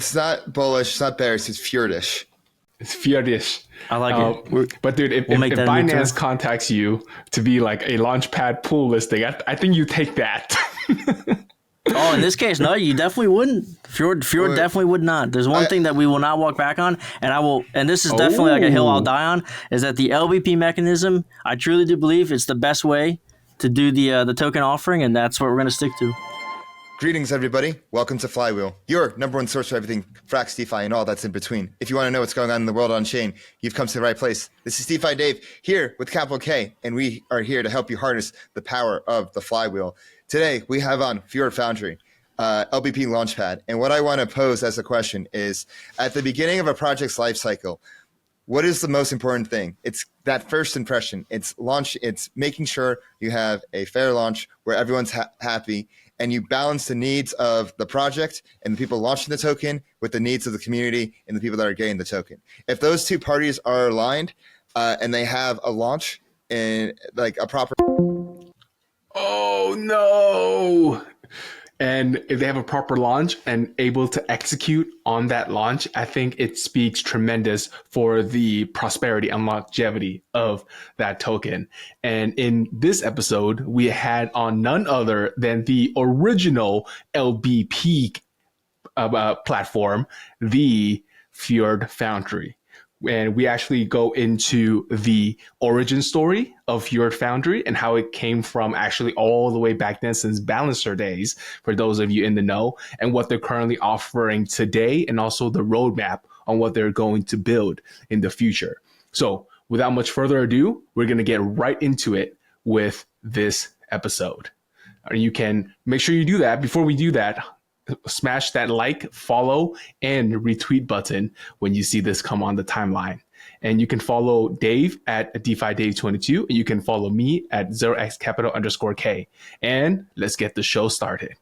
It's not bullish. It's not bearish. It's fjordish. It's Fjordish. I like it. But dude, if Binance contacts you to be like a launchpad pool listing, I think you take that. Oh, in this case, no, you definitely wouldn't. Fjord definitely would not. There's one thing that we will not walk back on, and this is definitely like a hill I'll die on, is that the LBP mechanism, I truly do believe it's the best way to do the token offering, and that's what we're going to stick to. Greetings, everybody. Welcome to Flywheel, your number one source for everything Frax, DeFi, and all that's in between. If you want to know what's going on in the world on chain, you've come to the right place. This is DeFi Dave here with capital K, and we are here to help you harness the power of the Flywheel. Today, we have on Fjord Foundry, LBP Launchpad. And what I want to pose as a question is, at the beginning of a project's life cycle, what is the most important thing? It's that first impression. It's launch. It's making sure you have a fair launch where everyone's happy, and you balance the needs of the project and the people launching the token with the needs of the community and the people that are getting the token. If those two parties are aligned and they have a launch in like a proper... Oh, no. And if they have a proper launch and able to execute on that launch, I think it speaks tremendous for the prosperity and longevity of that token. And in this episode, we had on none other than the original LBP platform, the Fjord Foundry. And we actually go into the origin story of Fjord Foundry and how it came from actually all the way back then since Balancer days, for those of you in the know, and what they're currently offering today, and also the roadmap on what they're going to build in the future. So without much further ado, we're going to get right into it with this episode. You can make sure you do that. Before we do that, smash that like, follow, and retweet button when you see this come on the timeline. And you can follow Dave at DeFiDave22, and you can follow me at 0xcapital_K. And let's get the show started.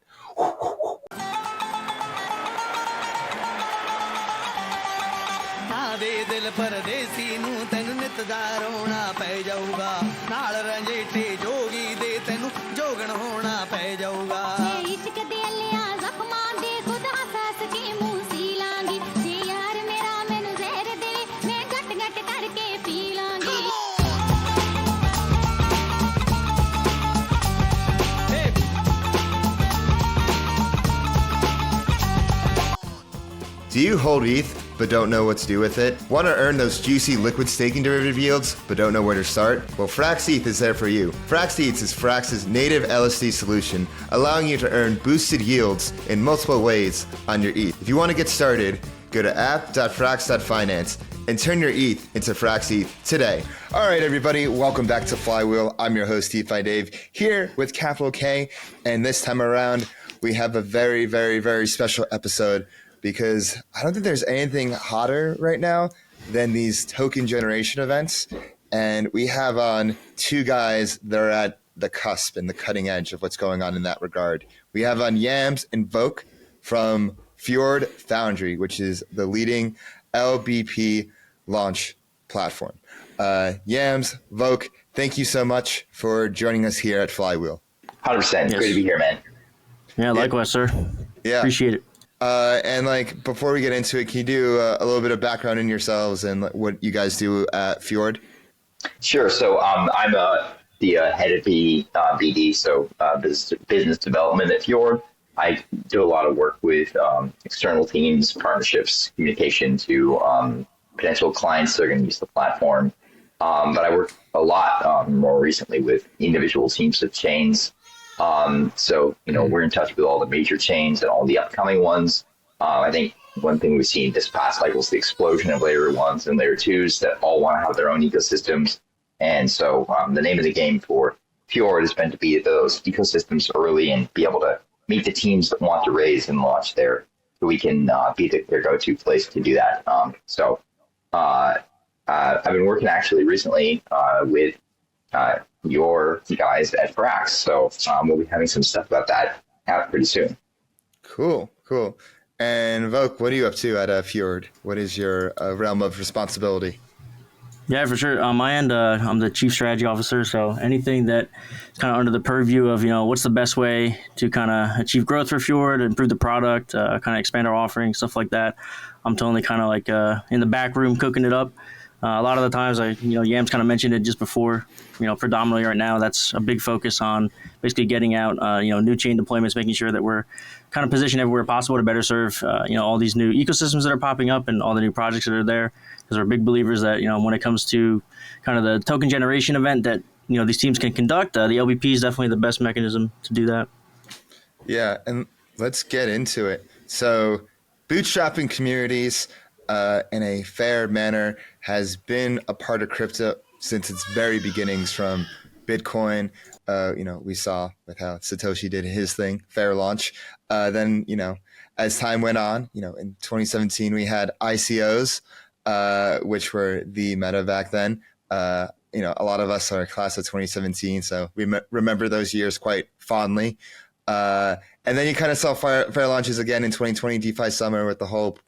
Do you hold ETH but don't know what to do with it? Want to earn those juicy liquid staking derivative yields but don't know where to start? Well, Frax ETH is there for you. Frax ETH is Frax's native LSD solution, allowing you to earn boosted yields in multiple ways on your ETH. If you want to get started, go to app.frax.finance and turn your ETH into Frax ETH today. All right, everybody, welcome back to Flywheel. I'm your host, DeFi Dave, here with capital K, and this time around, we have a very, very, very special episode, because I don't think there's anything hotter right now than these token generation events. And we have on two guys that are at the cusp and the cutting edge of what's going on in that regard. We have on Yams and VoKe from Fjord Foundry, which is the leading LBP launch platform. Yams, VoKe, thank you so much for joining us here at Flywheel. 100%. Yes. Great to be here, man. Yeah, likewise, sir. Yeah. Appreciate it. And like, before we get into it, can you do a little bit of background in yourselves and what you guys do at Fjord? Sure. So I'm the head of the BD, so business development at Fjord. I do a lot of work with external teams, partnerships, communication to potential clients that are going to use the platform. But I work a lot more recently with individual teams of chains. So, we're in touch with all the major chains and all the upcoming ones. I think one thing we've seen this past cycle is the explosion of layer ones and layer twos that all want to have their own ecosystems. And so the name of the game for Fjord has been to be those ecosystems early and be able to meet the teams that want to raise and launch there, so we can be their go-to place to do that. I've been working actually recently with your guys at Frax. So we'll be having some stuff about that out pretty soon. Cool. And VoKe, what are you up to at Fjord? What is your realm of responsibility? Yeah, for sure. On my end, I'm the chief strategy officer, so anything that is kind of under the purview of, what's the best way to kind of achieve growth for Fjord, improve the product, kind of expand our offering, stuff like that. I'm totally kind of like in the back room cooking it up. A lot of the times, Yams kind of mentioned it just before. Predominantly right now, that's a big focus on basically getting out, new chain deployments, making sure that we're kind of positioned everywhere possible to better serve, all these new ecosystems that are popping up and all the new projects that are there. Because we're big believers that, when it comes to kind of the token generation event that, these teams can conduct, the LBP is definitely the best mechanism to do that. Yeah, and let's get into it. So, bootstrapping communities in a fair manner has been a part of crypto since its very beginnings from Bitcoin. We saw with how Satoshi did his thing, fair launch. Then, as time went on, in 2017, we had ICOs, which were the meta back then. A lot of us are class of 2017, so we remember those years quite fondly. And then you kind of saw fair launches again in 2020 DeFi summer with the whole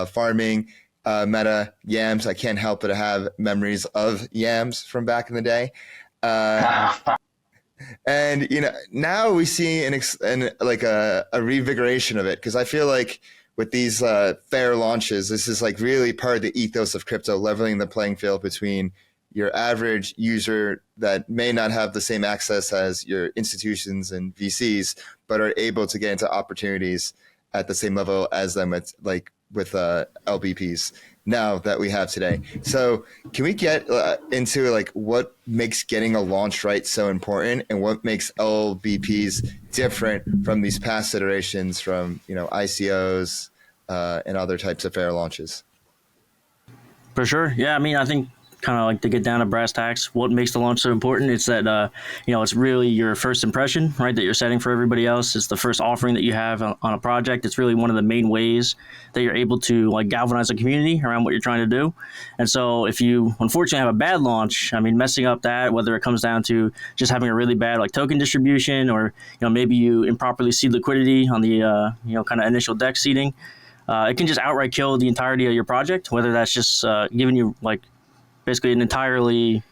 farming meta Yams. I can't help but have memories of Yams from back in the day. And now we see a revigoration of it, because I feel like with these fair launches, this is like really part of the ethos of crypto, leveling the playing field between your average user that may not have the same access as your institutions and VCs, but are able to get into opportunities at the same level as them with LBPs now that we have today. So can we get into what makes getting a launch right so important, and what makes LBPs different from these past iterations from ICOs and other types of fair launches? For sure. Yeah, I think kind of like to get down to brass tacks, what makes the launch so important? It's that, it's really your first impression, right, that you're setting for everybody else. It's the first offering that you have on a project. It's really one of the main ways that you're able to galvanize a community around what you're trying to do. And so if you unfortunately have a bad launch, messing up that, whether it comes down to just having a really bad token distribution, or, maybe you improperly seed liquidity on the, kind of initial deck seeding, it can just outright kill the entirety of your project, whether that's just giving you basically an entirely,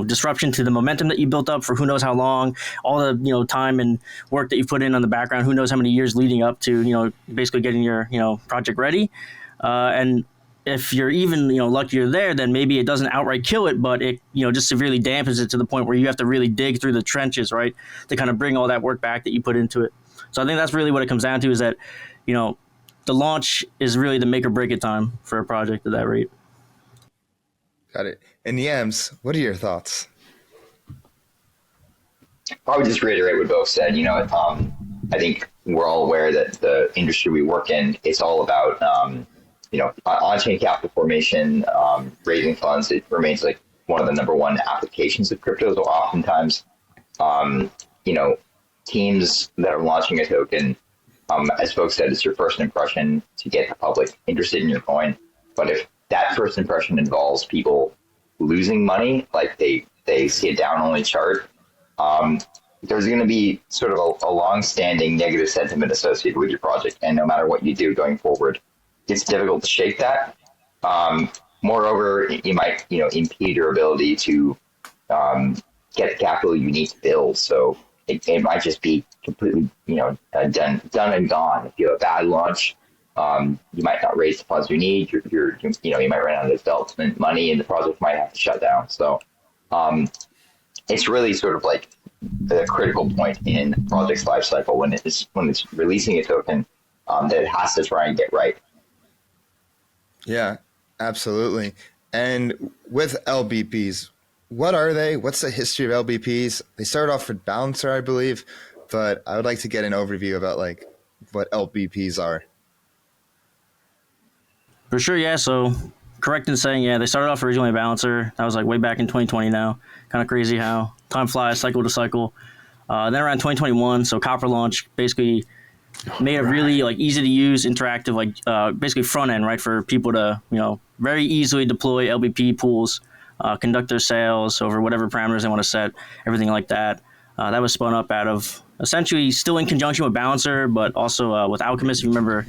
disruption to the momentum that you built up for who knows how long, all the, time and work that you put in on the background, who knows how many years leading up to, basically getting your, project ready. And if you're even, luckier there, then maybe it doesn't outright kill it, but it, just severely dampens it to the point where you have to really dig through the trenches, right, to kind of bring all that work back that you put into it. So I think that's really what it comes down to, is that, the launch is really the make or break it time for a project at that rate. Got it. And Yams, what are your thoughts? I would just reiterate what both said. I think we're all aware that the industry we work in, it's all about, on-chain capital formation, raising funds. It remains one of the number one applications of crypto. So oftentimes, teams that are launching a token, as folks said, it's your first impression to get the public interested in your coin. But if that first impression involves people losing money, they see a down-only chart, there's going to be sort of a long-standing negative sentiment associated with your project. And no matter what you do going forward, it's difficult to shake that. Moreover, you might, impede your ability to get the capital you need to build. So it might just be completely, done and gone. If you have a bad launch, you might not raise the funds you need. You might run out of development money, and the project might have to shut down. So, it's really sort of the critical point in the project's life cycle when it's releasing a token that it has to try and get right. Yeah, absolutely. And with LBPs, what are they? What's the history of LBPs? They started off with Balancer, I believe, but I would like to get an overview about what LBPs are. For sure, yeah. So correct in saying, yeah, they started off originally a Balancer. That was way back in 2020 now. Kind of crazy how time flies, cycle to cycle. Then around 2021, so Copper launch basically made it really easy to use, interactive, basically front end, right, for people to, very easily deploy LBP pools, conduct their sales over whatever parameters they want to set, everything like that. That was spun up out of essentially still in conjunction with Balancer, but also with Alchemist. If you remember,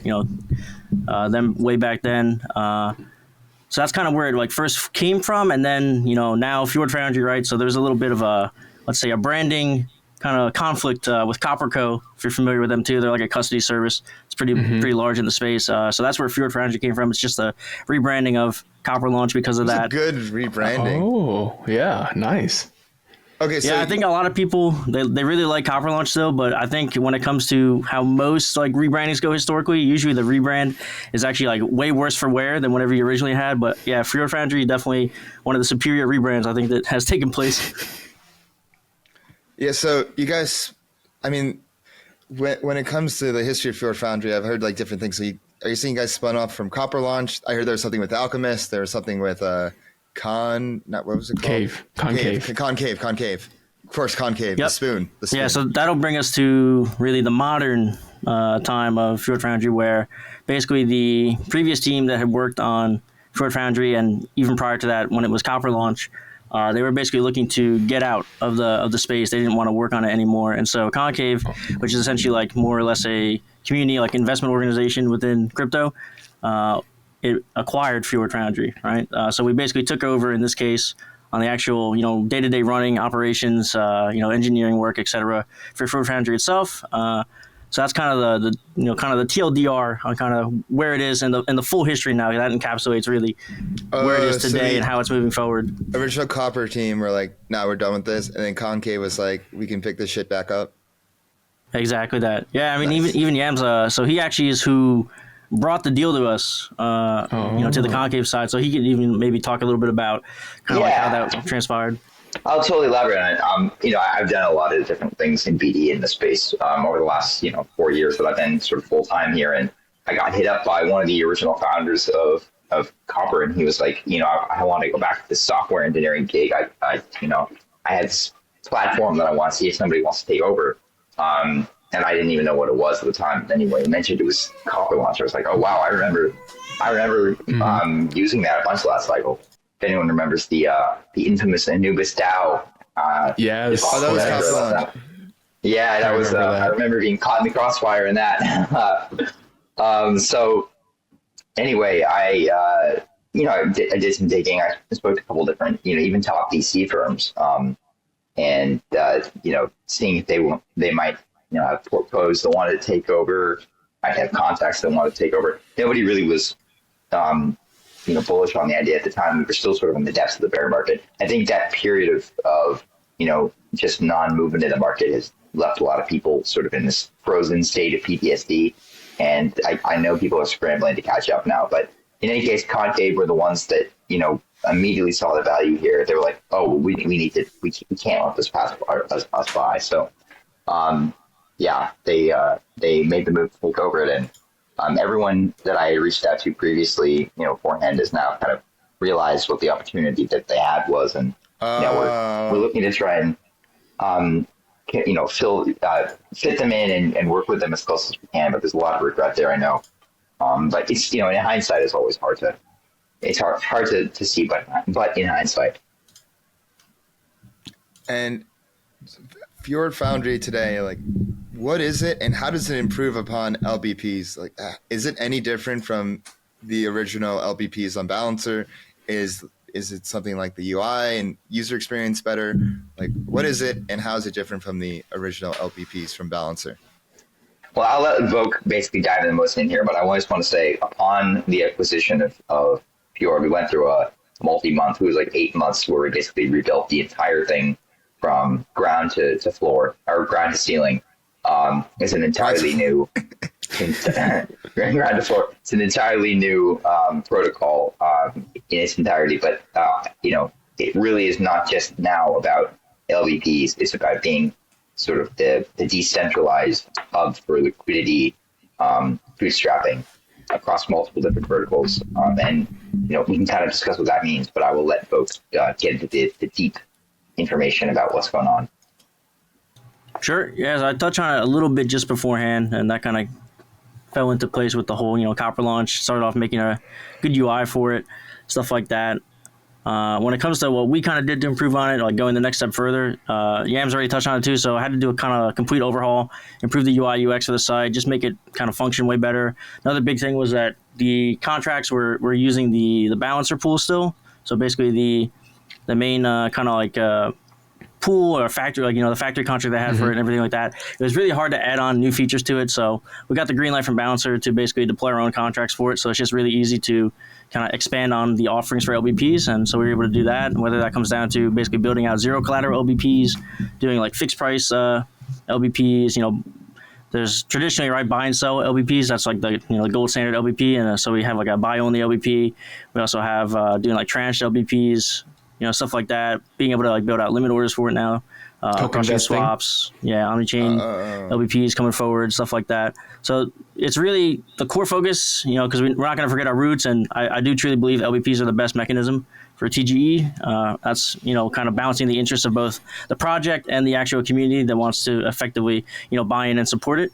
them way back then. So that's kind of where it like first came from, and then now Fjord Foundry, right? So there's a little bit of a, let's say, a branding kind of conflict with CopperCo. If you're familiar with them too, they're like a custody service. It's pretty large in the space. So that's where Fjord Foundry came from. It's just a rebranding of Copper Launch because of that. It's a good rebranding. Oh, yeah, nice. Okay, so Yeah, I think a lot of people they really like Copper Launch still, but I think when it comes to how most like rebrandings go historically, usually the rebrand is actually like way worse for wear than whatever you originally had. But yeah, Fjord Foundry definitely one of the superior rebrands I think that has taken place. Yeah, so you guys, I mean, when it comes to the history of Fjord Foundry, I've heard like different things. So are you saying you guys spun off from Copper Launch? I heard there was something with Alchemist. There was something with what was it called? Concave. Of course, Concave, Yep. the spoon. Yeah, so that'll bring us to really the modern time of Fjord Foundry, where basically the previous team that had worked on Fjord Foundry, and even prior to that, when it was Copper Launch, they were basically looking to get out of the space. They didn't want to work on it anymore, and so Concave, which is essentially like more or less a community, like investment organization within crypto, it acquired Fjord Foundry, right? So we basically took over in this case on the actual, day-to-day running operations, engineering work, etc. for Fjord Foundry itself. So that's kind of the TLDR on kind of where it is and the full history now. That encapsulates really where it is today and how it's moving forward. Original Copper team were like, "Nah, we're done with this," and then Concave was like, "We can pick this shit back up." Exactly that. Yeah, I mean, Nice. even YamsI. So he actually is who brought the deal to us, to the Concave side. So he could even maybe talk a little bit about kind of like how that transpired. I'll totally elaborate on it. I've done a lot of different things in BD in the space over the last 4 years that I've been sort of full time here, and I got hit up by one of the original founders of Copper, and he was like, I want to go back to this software engineering gig. I had this platform that I want to see if somebody wants to take over, and I didn't even know what it was at the time. But anyway, he mentioned it was Copper Launch. I was like, oh wow, I remember using that a bunch last cycle. If anyone remembers the infamous Anubis DAO. Yes. Oh, that was Copper Launch. Yeah, that was. I remember being caught in the crossfire in that. So anyway, I did some digging. I spoke to a couple different, even top VC firms, and seeing if they might have portfolios that wanted to take over. I had contacts that wanted to take over. Nobody really was bullish on the idea at the time. We were still sort of in the depths of the bear market. I think that period of just non-movement in the market has left a lot of people sort of in this frozen state of PTSD. And I know people are scrambling to catch up now. But in any case, Concave were the ones that, immediately saw the value here. They were like, oh, we can't let this pass us by. So, they made the move to take over it. And everyone that I reached out to previously, beforehand, has now kind of realized what the opportunity that they had was. And we're looking to try and, fit them in and work with them as close as we can. But there's a lot of regret there, I know. But it's, in hindsight, it's always hard to see, but in hindsight. And Fjord Foundry today, like, what is it and how does it improve upon LBPs? Like, is it any different from the original LBPs on Balancer? Is it something like the UI and user experience better? Like, what is it and how is it different from the original LBPs from Balancer? Well, I'll let VoKe basically dive in most in here, but I just want to say, upon the acquisition of Fjord, we went through a multi-month, it was like 8 months, where we basically rebuilt the entire thing from ground to floor, or ground to ceiling. It's an entirely new ground to floor. It's an entirely new protocol in its entirety. But it really is not just now about LBPs. It's about being sort of the decentralized hub for liquidity bootstrapping across multiple different verticals. And we can kind of discuss what that means. But I will let folks get into the deep information about what's going on. Sure. Yeah, so I touched on it a little bit just beforehand, and that kind of fell into place with the whole, Copper Launch. Started off making a good UI for it, stuff like that. When it comes to what we kind of did to improve on it, like going the next step further, Yams already touched on it too. So I had to do a kind of complete overhaul, improve the UI UX of the site, just make it kind of function way better. Another big thing was that the contracts were using the balancer pool still. So basically the main kind of like pool or factory, like, the factory contract they had for it and everything like that. It was really hard to add on new features to it. So we got the green light from Balancer to basically deploy our own contracts for it. So it's just really easy to kind of expand on the offerings for LBPs. And so we were able to do that. And whether that comes down to basically building out zero collateral LBPs, doing like fixed price LBPs, there's traditionally, right, buy and sell LBPs. That's like the the gold standard LBP, and so we have like a buy only LBP. We also have doing like tranched LBPs, stuff like that. Being able to like build out limit orders for it now, Token vesting. swaps, omni-chain LBPs coming forward, stuff like that. So it's really the core focus, because we're not going to forget our roots, and I do truly believe LBPs are the best mechanism for TGE. That's kind of balancing the interests of both the project and the actual community that wants to effectively buy in and support it.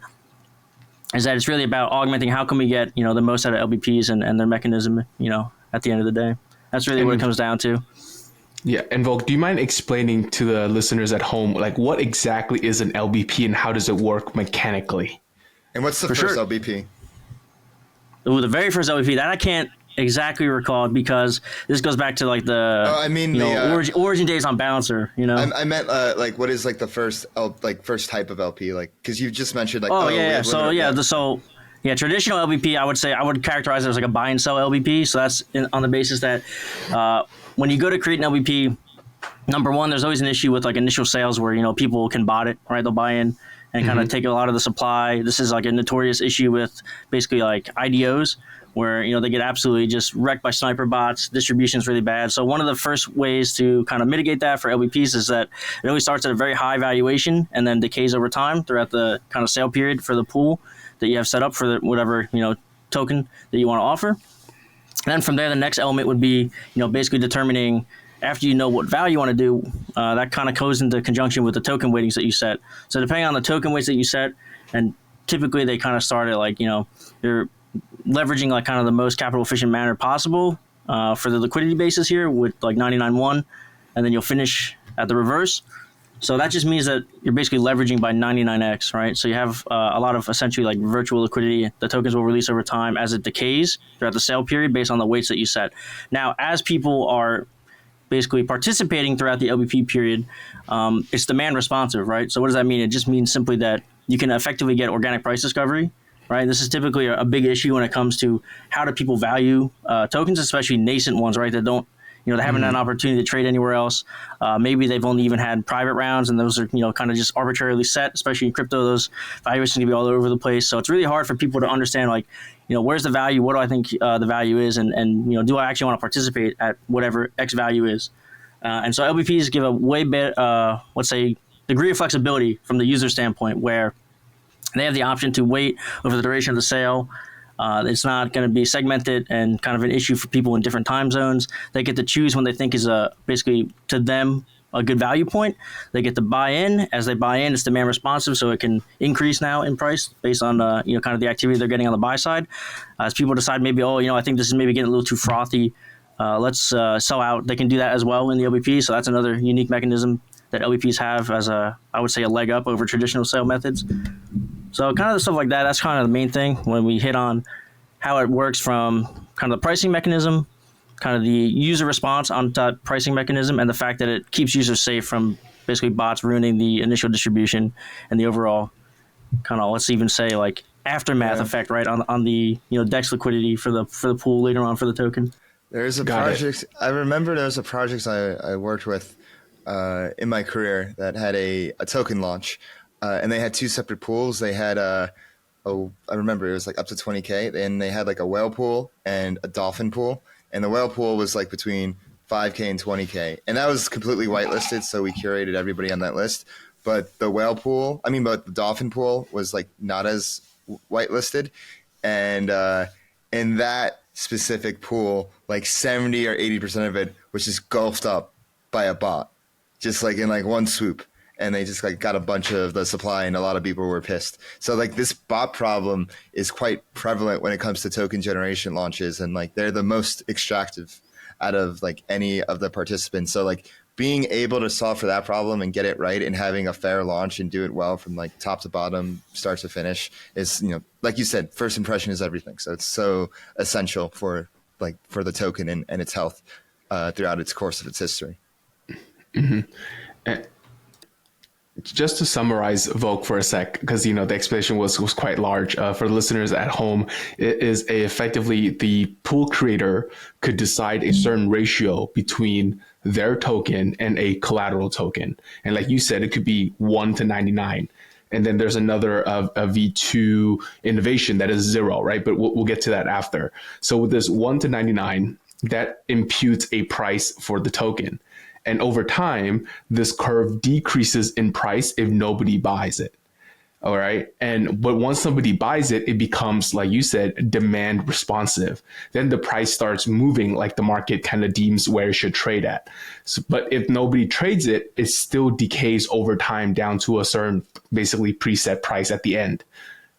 Is that it's really about augmenting how can we get the most out of LBPs and their mechanism at the end of the day. That's really what it comes down to. Yeah, and VoKe, do you mind explaining to the listeners at home, like, what exactly is an LBP and how does it work mechanically? And what's the first LBP? Ooh, the very first LBP, that I can't exactly recall, because this goes back to like the origin days on Balancer. I meant like what is like the first first type of LP, like, because you just mentioned like traditional LBP, I would characterize it as like a buy and sell LBP. So that's on the basis that when you go to create an LBP, number one, there's always an issue with like initial sales where people can bot it, right? They'll buy in and kind of take a lot of the supply. This is like a notorious issue with basically like IDOs, where they get absolutely just wrecked by sniper bots. Distribution is really bad. So one of the first ways to kind of mitigate that for LBPs is that it always starts at a very high valuation and then decays over time throughout the kind of sale period for the pool that you have set up for whatever token that you want to offer. And then from there, the next element would be basically determining, after what value you want to do, that kind of goes into conjunction with the token weightings that you set. So depending on the token weights that you set, and typically they kind of start at like you're leveraging like kind of the most capital efficient manner possible for the liquidity basis here with like 99.1, and then you'll finish at the reverse. So that just means that you're basically leveraging by 99x, right? So you have a lot of essentially like virtual liquidity. The tokens will release over time as it decays throughout the sale period based on the weights that you set. Now, as people are basically participating throughout the LBP period, it's demand responsive, right? So what does that mean? It just means simply that you can effectively get organic price discovery, right? This is typically a big issue when it comes to how do people value tokens, especially nascent ones, right? That don't, they haven't had an opportunity to trade anywhere else. Maybe they've only even had private rounds, and those are, kind of just arbitrarily set, especially in crypto. Those valuations can be all over the place. So it's really hard for people to understand, like, where's the value? What do I think the value is? And do I actually want to participate at whatever X value is? And so LBPs give a way better, let's say, degree of flexibility from the user standpoint, where they have the option to wait over the duration of the sale. It's not going to be segmented and kind of an issue for people in different time zones. They get to choose when they think is basically to them a good value point. They get to buy in. As they buy in, it's demand responsive, so it can increase now in price based on kind of the activity they're getting on the buy side. As people decide maybe, I think this is maybe getting a little too frothy, let's sell out. They can do that as well in the LBP. So that's another unique mechanism that LBPs have as I would say, a leg up over traditional sale methods. So kind of stuff like that, that's kind of the main thing when we hit on how it works from kind of the pricing mechanism, kind of the user response on that pricing mechanism, and the fact that it keeps users safe from basically bots ruining the initial distribution and the overall kind of, let's even say, like aftermath effect, right, on the DEX liquidity for the pool later on for the token. There's a project, I remember there was a project I worked with in my career that had a token launch. And they had two separate pools. They had I remember it was like up to 20K, and they had like a whale pool and a dolphin pool. And the whale pool was like between 5K and 20K. And that was completely whitelisted, so we curated everybody on that list. But the the dolphin pool was like not as whitelisted. And in that specific pool, like 70 or 80% of it was just gulfed up by a bot, just like in like one swoop. And they just like got a bunch of the supply, and a lot of people were pissed. So like this bot problem is quite prevalent when it comes to token generation launches, and like they're the most extractive out of like any of the participants. So like being able to solve for that problem and get it right and having a fair launch and do it well from like top to bottom, start to finish is, like you said, first impression is everything. So it's so essential for the token and its health throughout its course of its history. Mm-hmm. And just to summarize VoKe for a sec, because the explanation was quite large. For the listeners at home, it is effectively the pool creator could decide a certain ratio between their token and a collateral token, and like you said, it could be 1 to 99. And then there's another a V2 innovation that is 0, right? But we'll get to that after. So with this 1 to 99, that imputes a price for the token. And over time, this curve decreases in price if nobody buys it. All right. But once somebody buys it, it becomes, like you said, demand responsive. Then the price starts moving like the market kind of deems where it should trade at. But if nobody trades it, it still decays over time down to a certain basically preset price at the end.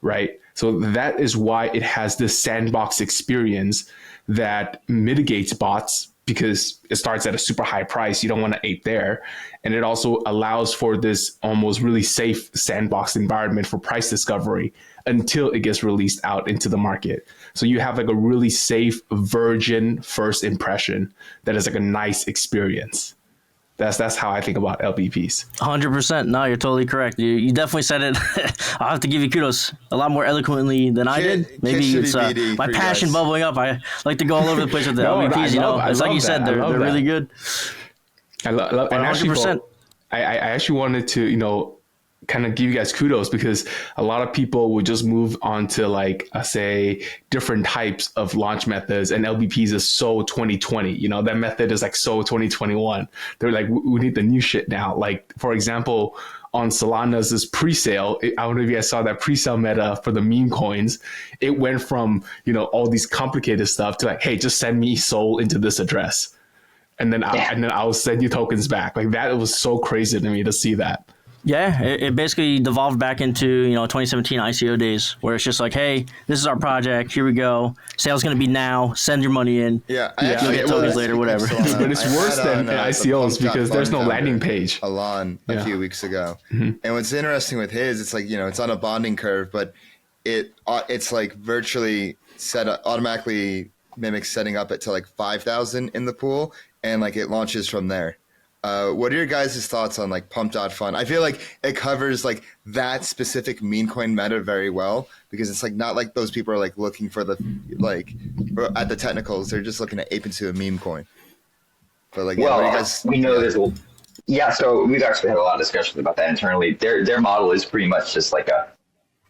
Right. So that is why it has this sandbox experience that mitigates bots, because it starts at a super high price. You don't want to ape there. And it also allows for this almost really safe sandbox environment for price discovery until it gets released out into the market. So you have like a really safe virgin first impression that is like a nice experience. That's how I think about LBPs. 100%. No, you're totally correct. You definitely said it. I'll have to give you kudos a lot more eloquently than I did. Maybe it's my passion bubbling up. I like to go all over the place with the LBPs. It's like you said, they're really good. I love 100%. I actually wanted to, kind of give you guys kudos, because a lot of people would just move on to like, say, different types of launch methods, and LBPs is so 2020, that method is like so 2021. They're like, we need the new shit now. Like, for example, on Solana's this pre-sale, I don't know if you guys saw that pre-sale meta for the meme coins. It went from, all these complicated stuff to like, hey, just send me SOL into this address. And then I'll send you tokens back. Like, that was so crazy to me to see that. Yeah, it basically devolved back into 2017 ICO days, where it's just like, hey, this is our project. Here we go. Sale's going to be now. Send your money in. Yeah, you'll get tokens later, whatever. But it's worse than ICOs because there's no landing page. Alon a few weeks ago, and what's interesting with his, it's like it's on a bonding curve, but it's like virtually automatically mimics setting up it to like 5,000 in the pool, and like it launches from there. What are your guys' thoughts on like Pump.Fun? I feel like it covers like that specific meme coin meta very well, because it's like not like those people are like looking for the at the technicals. They're just looking to ape into a meme coin. But like, what do you guys? We know there's so we've actually had a lot of discussions about that internally. Their model is pretty much just like a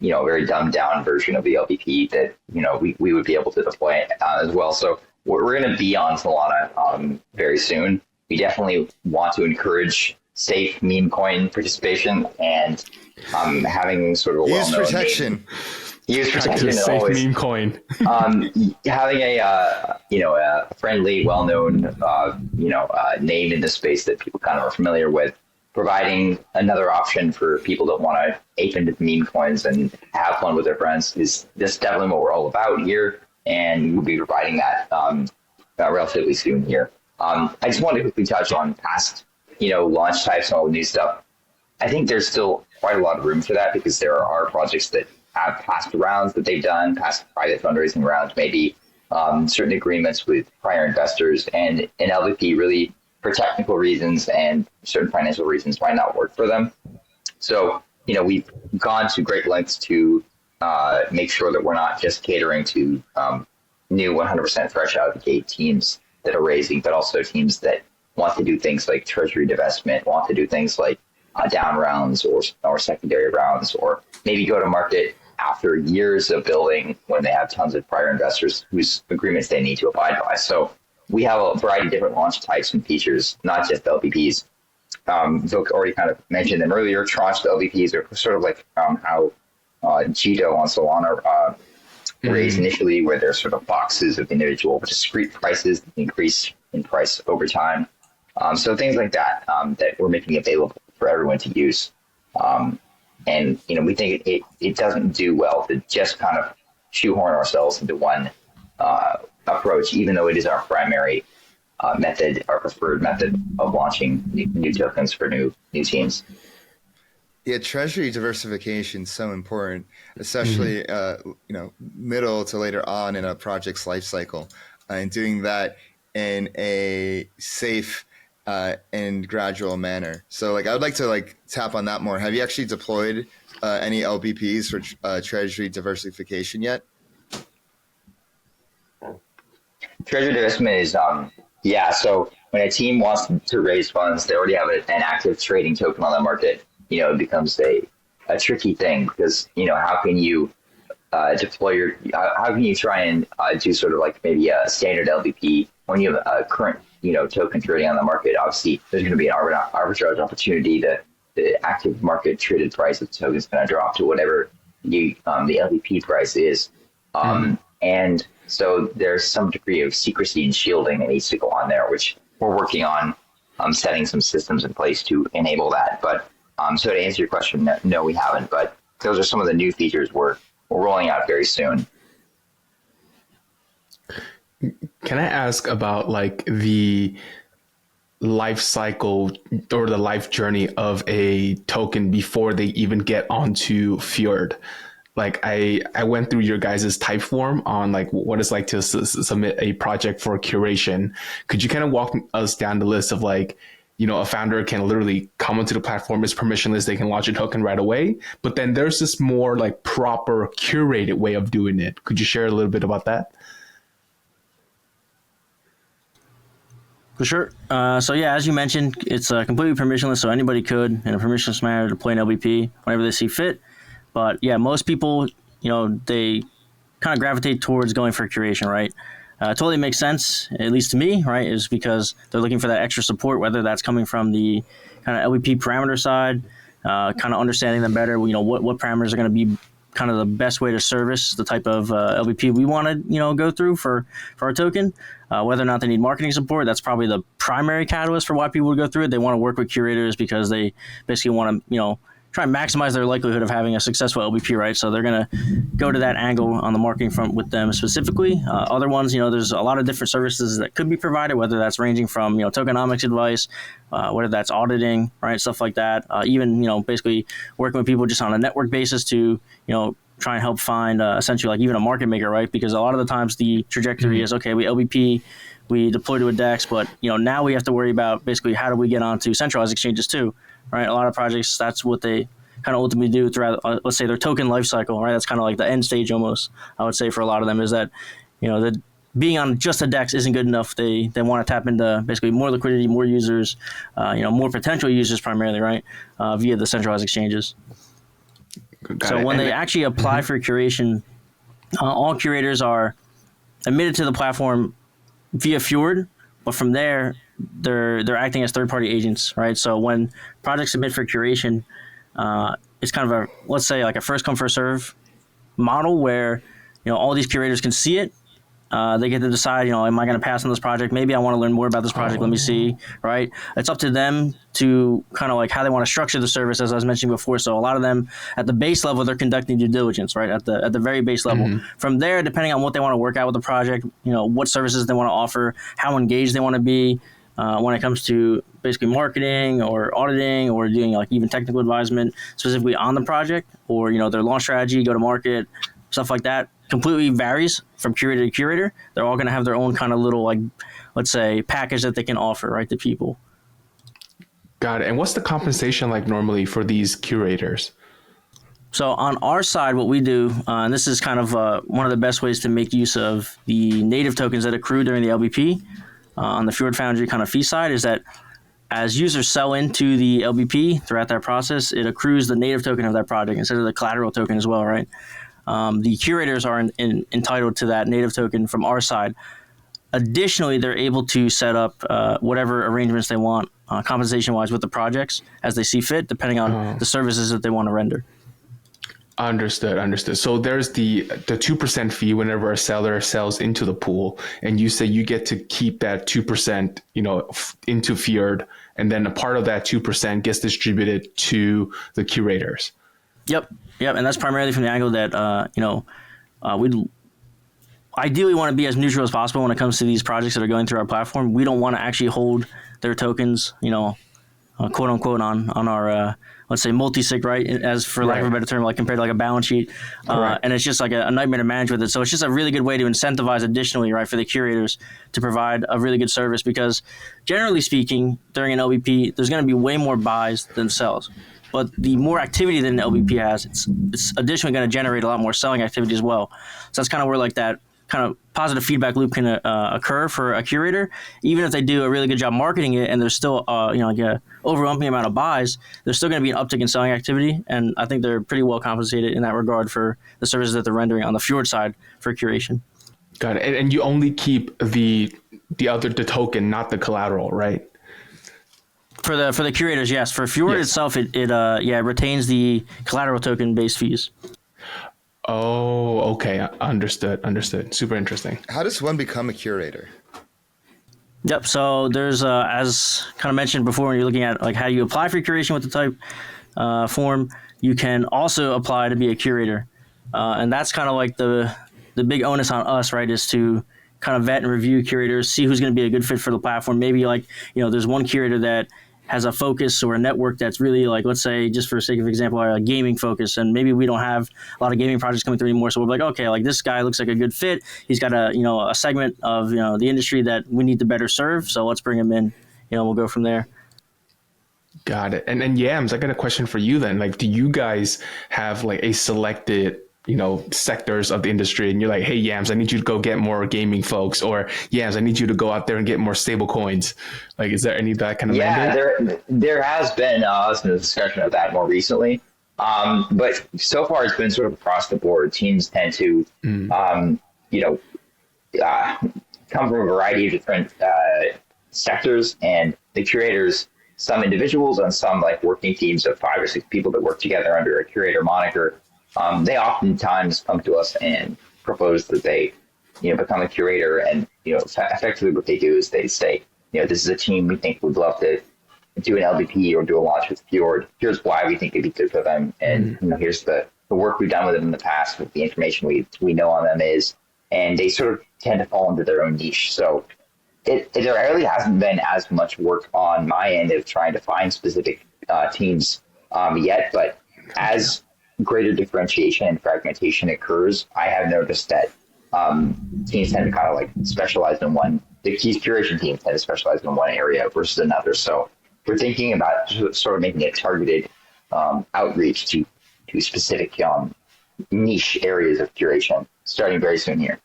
very dumbed down version of the LBP that we would be able to deploy as well. So we're going to be on Solana very soon. We definitely want to encourage safe meme coin participation and having sort of a well-known protection. Use protection safe always. Meme coin. Having a friendly, well-known name in the space that people kind of are familiar with, providing another option for people that want to ape into meme coins and have fun with their friends is definitely what we're all about here, and we'll be providing that relatively soon here. I just wanted to quickly touch on past, launch types and all the new stuff. I think there's still quite a lot of room for that, because there are projects that have past rounds that they've done, past private fundraising rounds, maybe certain agreements with prior investors, and an LVP really, for technical reasons and certain financial reasons, might not work for them. So, we've gone to great lengths to make sure that we're not just catering to new 100% fresh out of the gate teams that are raising, but also teams that want to do things like treasury divestment, want to do things like down rounds or secondary rounds, or maybe go to market after years of building when they have tons of prior investors whose agreements they need to abide by. So we have a variety of different launch types and features, not just LBPs. VoKe already kind of mentioned them earlier. Tranched LBPs are sort of like how Jito on Solana raised initially, where there's sort of boxes of individual discrete prices that increase in price over time. So things like that that we're making available for everyone to use. And we think it doesn't do well to just kind of shoehorn ourselves into one approach, even though it is our primary method, our preferred method of launching new tokens for new teams. Yeah, treasury diversification is so important, especially middle to later on in a project's life cycle, and doing that in a safe and gradual manner. So, like, I would like to tap on that more. Have you actually deployed any LBPs for treasury diversification yet? Treasury divestment is so when a team wants to raise funds, they already have an active trading token on the market. It becomes a tricky thing because how can you deploy how can you try and do sort of like maybe a standard LBP when you have a current token trading on the market? Obviously, there's going to be an arbitrage opportunity. The active market traded price of the token is going to drop to whatever the LBP price is. And so there's some degree of secrecy and shielding that needs to go on there, which we're working on setting some systems in place to enable that. But so to answer your question, no, we haven't. But those are some of the new features we're rolling out very soon. Can I ask about the life cycle or the life journey of a token before they even get onto Fjord? I went through your guys' type form on what it's like to submit a project for curation. Could you kind of walk us down the list of a founder can literally come onto the platform, it's permissionless, they can launch a token right away. But then there's this more proper curated way of doing it. Could you share a little bit about that? For sure. So yeah, as you mentioned, it's completely permissionless, so anybody could, in a permissionless manner, deploy an LBP whenever they see fit. But yeah, most people, they kind of gravitate towards going for curation, right? Totally makes sense, at least to me, right? Is because they're looking for that extra support, whether that's coming from the kind of LBP parameter side, kind of understanding them better. What parameters are going to be kind of the best way to service the type of LBP we want to go through for our token. Whether or not they need marketing support, that's probably the primary catalyst for why people would go through it. They want to work with curators because they basically want to try and maximize their likelihood of having a successful LBP, right? So they're going to go to that angle on the marketing front with them specifically. Other ones, there's a lot of different services that could be provided, whether that's ranging from, tokenomics advice, whether that's auditing, right? Stuff like that. Even, basically working with people just on a network basis to, try and help find essentially even a market maker, right? Because a lot of the times the trajectory is, okay, we LBP, we deploy to a DEX, but, now we have to worry about basically how do we get onto centralized exchanges too, right? A lot of projects, that's what they kind of ultimately do throughout, let's say, their token lifecycle, right? That's kind of like the end stage almost, I would say, for a lot of them, is that, that being on just a DEX isn't good enough. They want to tap into basically more liquidity, more users, more potential users primarily, right, via the centralized exchanges. So when they actually apply for curation, all curators are admitted to the platform via Fjord, but from there, they're acting as third-party agents, right? So when projects submit for curation, it's kind of let's say a first come first serve model where all these curators can see it. They get to decide, am I going to pass on this project? Maybe I want to learn more about this project. Let me see, right? It's up to them to kind of how they want to structure the service, as I was mentioning before. So a lot of them at the base level, they're conducting due diligence, right? At the very base level. From there, depending on what they want to work out with the project, what services they want to offer, how engaged they want to be when it comes to basically marketing or auditing or doing even technical advisement specifically on the project, or their launch strategy, go to market, stuff like that. Completely varies from curator to curator. They're all going to have their own kind of little, let's say, package that they can offer, right, to people. Got it. And what's the compensation like normally for these curators? So on our side, what we do, and this is kind of one of the best ways to make use of the native tokens that accrue during the LBP on the Fjord Foundry kind of fee side, is that as users sell into the LBP throughout that process, it accrues the native token of that project instead of the collateral token as well, right? The curators are entitled to that native token from our side. Additionally, they're able to set up whatever arrangements they want compensation-wise with the projects as they see fit, depending on the services that they want to render. Understood. So there's the 2% fee whenever a seller sells into the pool, and you say you get to keep that 2%, into Fjord, and then a part of that 2% gets distributed to the curators. Yep, and that's primarily from the angle that ideally want to be as neutral as possible when it comes to these projects that are going through our platform. We don't want to actually hold their tokens, quote unquote, on our let's say multi-sig, right? As for lack of a better term, like compared to like a balance sheet, and it's just like a nightmare to manage with it. So it's just a really good way to incentivize additionally, right, for the curators to provide a really good service, because generally speaking, during an LBP, there's going to be way more buys than sells. But the more activity that an LBP has, it's additionally going to generate a lot more selling activity as well. So that's kind of where like that kind of positive feedback loop can occur for a curator. Even if they do a really good job marketing it and there's still like a overwhelming amount of buys, there's still going to be an uptick in selling activity. And I think they're pretty well compensated in that regard for the services that they're rendering on the Fjord side for curation. Got it. And you only keep the token, not the collateral, right? For the curators, yes. For Fjord itself, it retains the collateral token based fees. Oh, okay. Understood. Super interesting. How does one become a curator? Yep. So there's, as kind of mentioned before, when you're looking at like how you apply for curation with the type form, you can also apply to be a curator, and that's kind of like the big onus on us, right? Is to kind of vet and review curators, see who's going to be a good fit for the platform. Maybe like there's one curator that has a focus or a network that's really like, let's say, just for sake of example, a gaming focus, and maybe we don't have a lot of gaming projects coming through anymore. So we're like, okay, like this guy looks like a good fit. He's got a segment of the industry that we need to better serve. So let's bring him in. We'll go from there. Got it. And Yams, I got a question for you then. Like, do you guys have like a selected sectors of the industry, and you're like, hey, Yams, I need you to go get more gaming folks, or Yams, I need you to go out there and get more stable coins? Like, is there any of that kind of mandate? There has been some discussion of that more recently. But so far it's been sort of across the board. Teams tend to, come from a variety of different sectors, and the curators, some individuals and some like working teams of 5 or 6 people that work together under a curator moniker. They oftentimes come to us and propose that they, become a curator, and, effectively what they do is they say, this is a team we think would love to do an LBP or do a launch with Fjord. Here's why we think it'd be good for them. And, here's the work we've done with them in the past, with the information we know on them is, and they sort of tend to fall into their own niche. So there really hasn't been as much work on my end of trying to find specific teams yet, but as greater differentiation and fragmentation occurs, I have noticed that teams tend to kind of like specialize in one. The key curation teams tend to specialize in one area versus another. So we're thinking about sort of making a targeted outreach to specific niche areas of curation starting very soon here.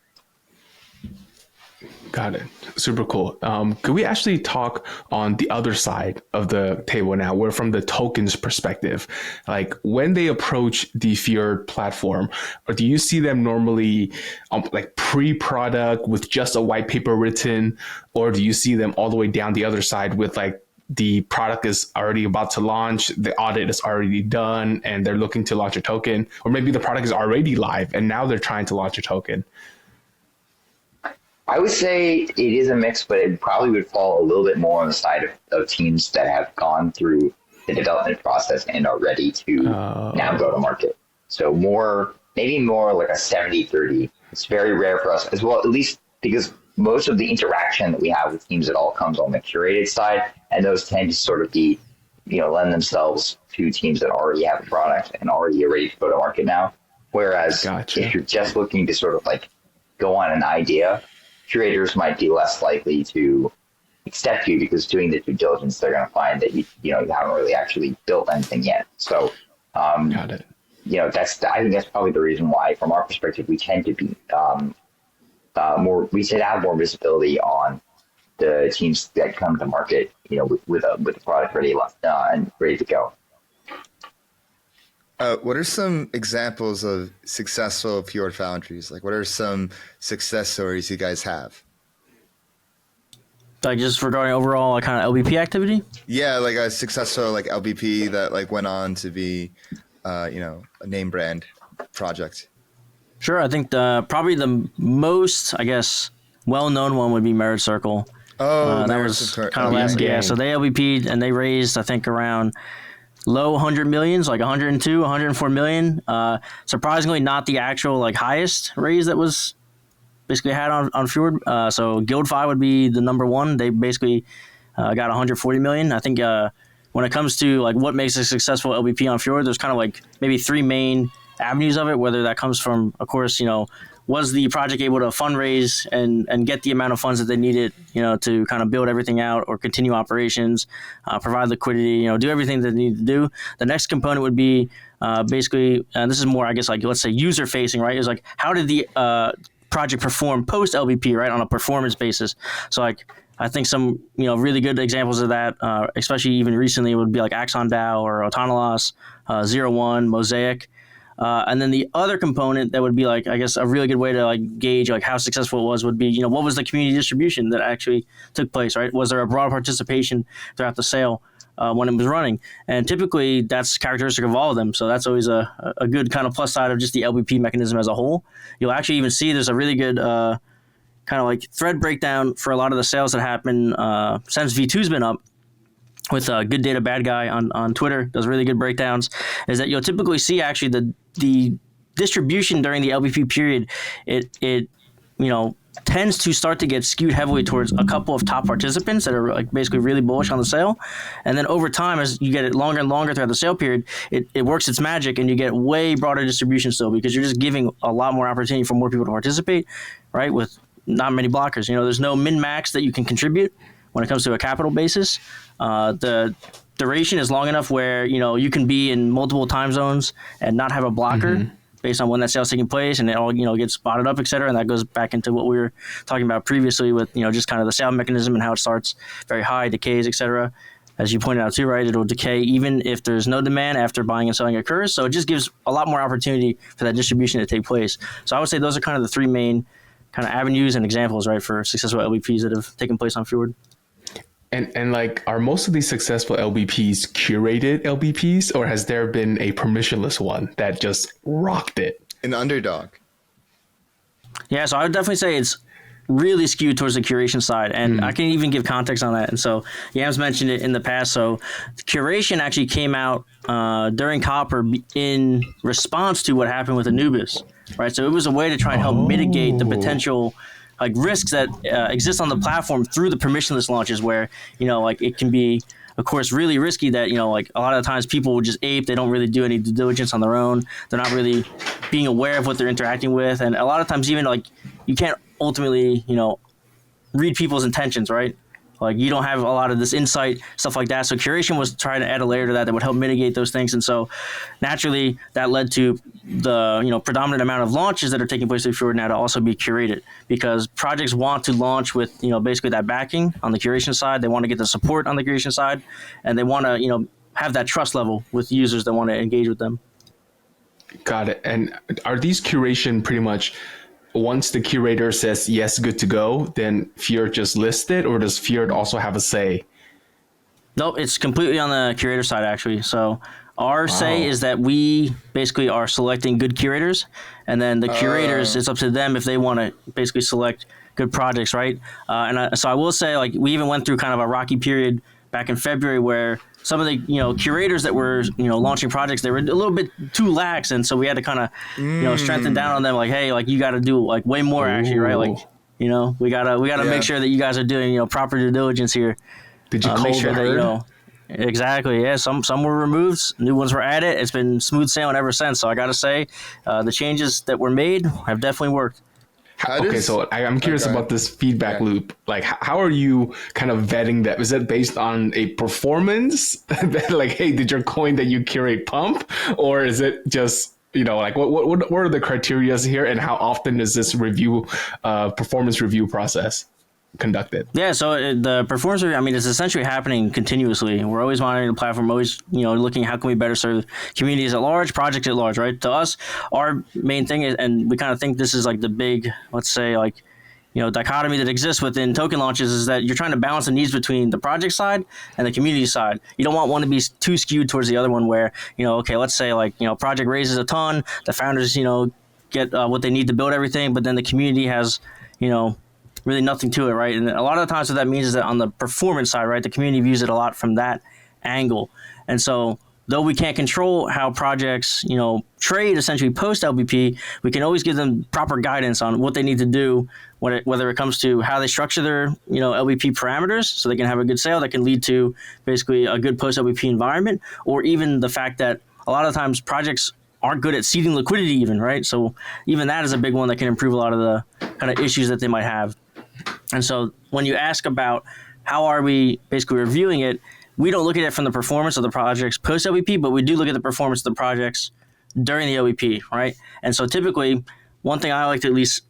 Got it. Super cool. Could we actually talk on the other side of the table now? We're from the tokens perspective. Like when they approach the Fjord platform, or do you see them normally like pre-product with just a white paper written, or do you see them all the way down the other side with like the product is already about to launch, the audit is already done, and they're looking to launch a token, or maybe the product is already live and now they're trying to launch a token? I would say it is a mix, but it probably would fall a little bit more on the side of teams that have gone through the development process and are ready to now go to market. So maybe more like a 70-30. It's very rare for us as well, at least because most of the interaction that we have with teams at all comes on the curated side, and those tend to sort of be, lend themselves to teams that already have a product and already are ready to go to market now. Whereas if you're just looking to sort of like go on an idea, curators might be less likely to accept you, because doing the due diligence, they're going to find that you haven't really actually built anything yet. So, Got it. I think that's probably the reason why, from our perspective, we tend to be we tend to have more visibility on the teams that come to market, with the product ready and ready to go. What are some examples of successful Fjord Foundries? Like, what are some success stories you guys have? Like just regarding overall like, kind of LBP activity? Yeah, like a successful like LBP that like went on to be, a name brand project. Sure, I think probably the most, I guess, well-known one would be Merit Circle. Oh, that was kind of last. Yeah, so they LBP'd and they raised, I think, around low 100 millions, like 102, 104 million. Surprisingly, not the actual like highest raise that was basically had on Fjord. So GuildFi would be the number one. They basically got 140 million. I think when it comes to like what makes a successful LBP on Fjord, there's kind of like maybe three main avenues of it. Whether that comes from, of course, was the project able to fundraise and get the amount of funds that they needed, to kind of build everything out or continue operations, provide liquidity, do everything that they need to do. The next component would be basically, and this is more, I guess, like let's say user facing, right? Is like how did the project perform post LBP, right, on a performance basis. So like I think some really good examples of that, especially even recently, would be like Axon DAO or Autonolos, 01, Mosaic. And then the other component that would be like, I guess, a really good way to like gauge like how successful it was would be, what was the community distribution that actually took place, right? Was there a broad participation throughout the sale when it was running? And typically that's characteristic of all of them. So that's always a good kind of plus side of just the LBP mechanism as a whole. You'll actually even see there's a really good kind of like thread breakdown for a lot of the sales that happen since V2's been up. With Good Data Bad Guy on Twitter, does really good breakdowns, is that you'll typically see actually the distribution during the LBP period, it tends to start to get skewed heavily towards a couple of top participants that are like basically really bullish on the sale. And then over time, as you get it longer and longer throughout the sale period, it works its magic and you get way broader distribution still because you're just giving a lot more opportunity for more people to participate, right? With not many blockers. There's no min-max that you can contribute when it comes to a capital basis. The duration is long enough where, you can be in multiple time zones and not have a blocker based on when that sale is taking place, and it all, gets spotted up, et cetera. And that goes back into what we were talking about previously with, just kind of the sale mechanism and how it starts very high, decays, et cetera. As you pointed out too, right? It'll decay even if there's no demand after buying and selling occurs. So it just gives a lot more opportunity for that distribution to take place. So I would say those are kind of the three main kind of avenues and examples, right, for successful LBPs that have taken place on Fjord. And like, are most of these successful LBPs curated LBPs, or has there been a permissionless one that just rocked it? An underdog. Yeah, so I would definitely say it's really skewed towards the curation side, and I can even give context on that. And so Yams mentioned it in the past. So Curation actually came out during Copper in response to what happened with Anubis, right? So it was a way to try and help mitigate the potential like risks that exist on the platform through the permissionless launches where, like it can be, of course, really risky that, like a lot of the times people will just ape. They don't really do any due diligence on their own. They're not really being aware of what they're interacting with. And a lot of times even like you can't ultimately, read people's intentions, right? Like you don't have a lot of this insight, stuff like that. So Curation was trying to add a layer to that would help mitigate those things. And so naturally that led to the, predominant amount of launches that are taking place through Fjord now to also be curated because projects want to launch with, basically that backing on the curation side. They want to get the support on the curation side, and they want to, have that trust level with users that want to engage with them. Got it. And are these curation pretty much once the curator says yes, good to go, then Fjord just lists it, or does Fjord also have a say? Nope, it's completely on the curator side, actually. So our say is that we basically are selecting good curators, and then the curators, it's up to them if they want to basically select good projects, right? So I will say, like, we even went through kind of a rocky period back in February where some of the curators that were launching projects, they were a little bit too lax, and so we had to kind of strengthen down on them, like, hey, like you got to do like way more actually, right? Like we gotta make sure that you guys are doing proper due diligence here. Did you make call sure the herd? that exactly, yeah. Some were removed, new ones were added. It's been smooth sailing ever since. So I gotta say, the changes that were made have definitely worked. So I'm curious about this feedback loop. Like, how are you kind of vetting that? Is it based on a performance that, like, hey, did your coin that you curate pump, or is it just like what are the criteria here, and how often is this performance review process conducted? Yeah, so the performance review, I mean, it's essentially happening continuously. We're always monitoring the platform, always, looking how can we better serve communities at large, projects at large, right? To us, our main thing is, and we kind of think this is like the big, let's say, like, dichotomy that exists within token launches is that you're trying to balance the needs between the project side and the community side. You don't want one to be too skewed towards the other one where, okay, let's say like, project raises a ton, the founders, get what they need to build everything, but then the community has, really nothing to it, right? And a lot of the times what that means is that on the performance side, right, the community views it a lot from that angle. And so though we can't control how projects, trade essentially post LBP, we can always give them proper guidance on what they need to do whether it comes to how they structure their, LBP parameters so they can have a good sale that can lead to basically a good post LBP environment, or even the fact that a lot of times projects aren't good at seeding liquidity even, right? So even that is a big one that can improve a lot of the kind of issues that they might have. And so when you ask about how are we basically reviewing it, we don't look at it from the performance of the projects post LBP, but we do look at the performance of the projects during the LBP, right? And so typically, one thing I like to at least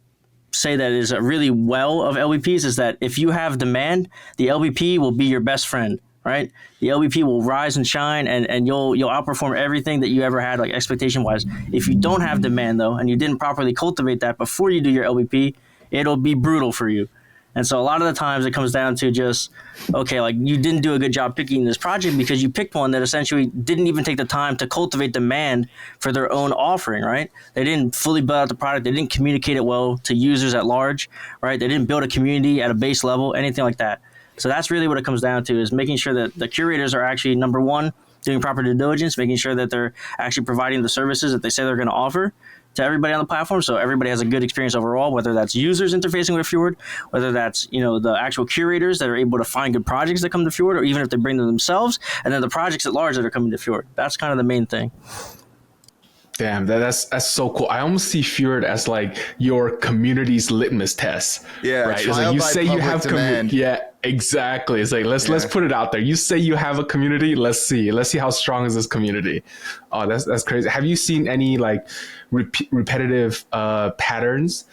say that is really well of LBPs is that if you have demand, the LBP will be your best friend, right? The LBP will rise and shine, and you'll outperform everything that you ever had, like expectation wise. If you don't have demand though, and you didn't properly cultivate that before you do your LBP, it'll be brutal for you. And so a lot of the times it comes down to just, okay, like you didn't do a good job picking this project because you picked one that essentially didn't even take the time to cultivate demand for their own offering, right? They didn't fully build out the product. They didn't communicate it well to users at large, right? They didn't build a community at a base level, anything like that. So that's really what it comes down to, is making sure that the curators are actually, number one, doing proper due diligence, making sure that they're actually providing the services that they say they're going to offer to everybody on the platform, so everybody has a good experience overall, whether that's users interfacing with Fjord, whether that's the actual curators that are able to find good projects that come to Fjord, or even if they bring them themselves, and then the projects at large that are coming to Fjord. That's kind of the main thing. Damn, that's so cool. I almost see Fjord as like your community's litmus test. Yeah, right. It's like you say you have community. Yeah, exactly. It's like let's put it out there. You say you have a community. Let's see how strong is this community. Oh, that's crazy. Have you seen any like repetitive patterns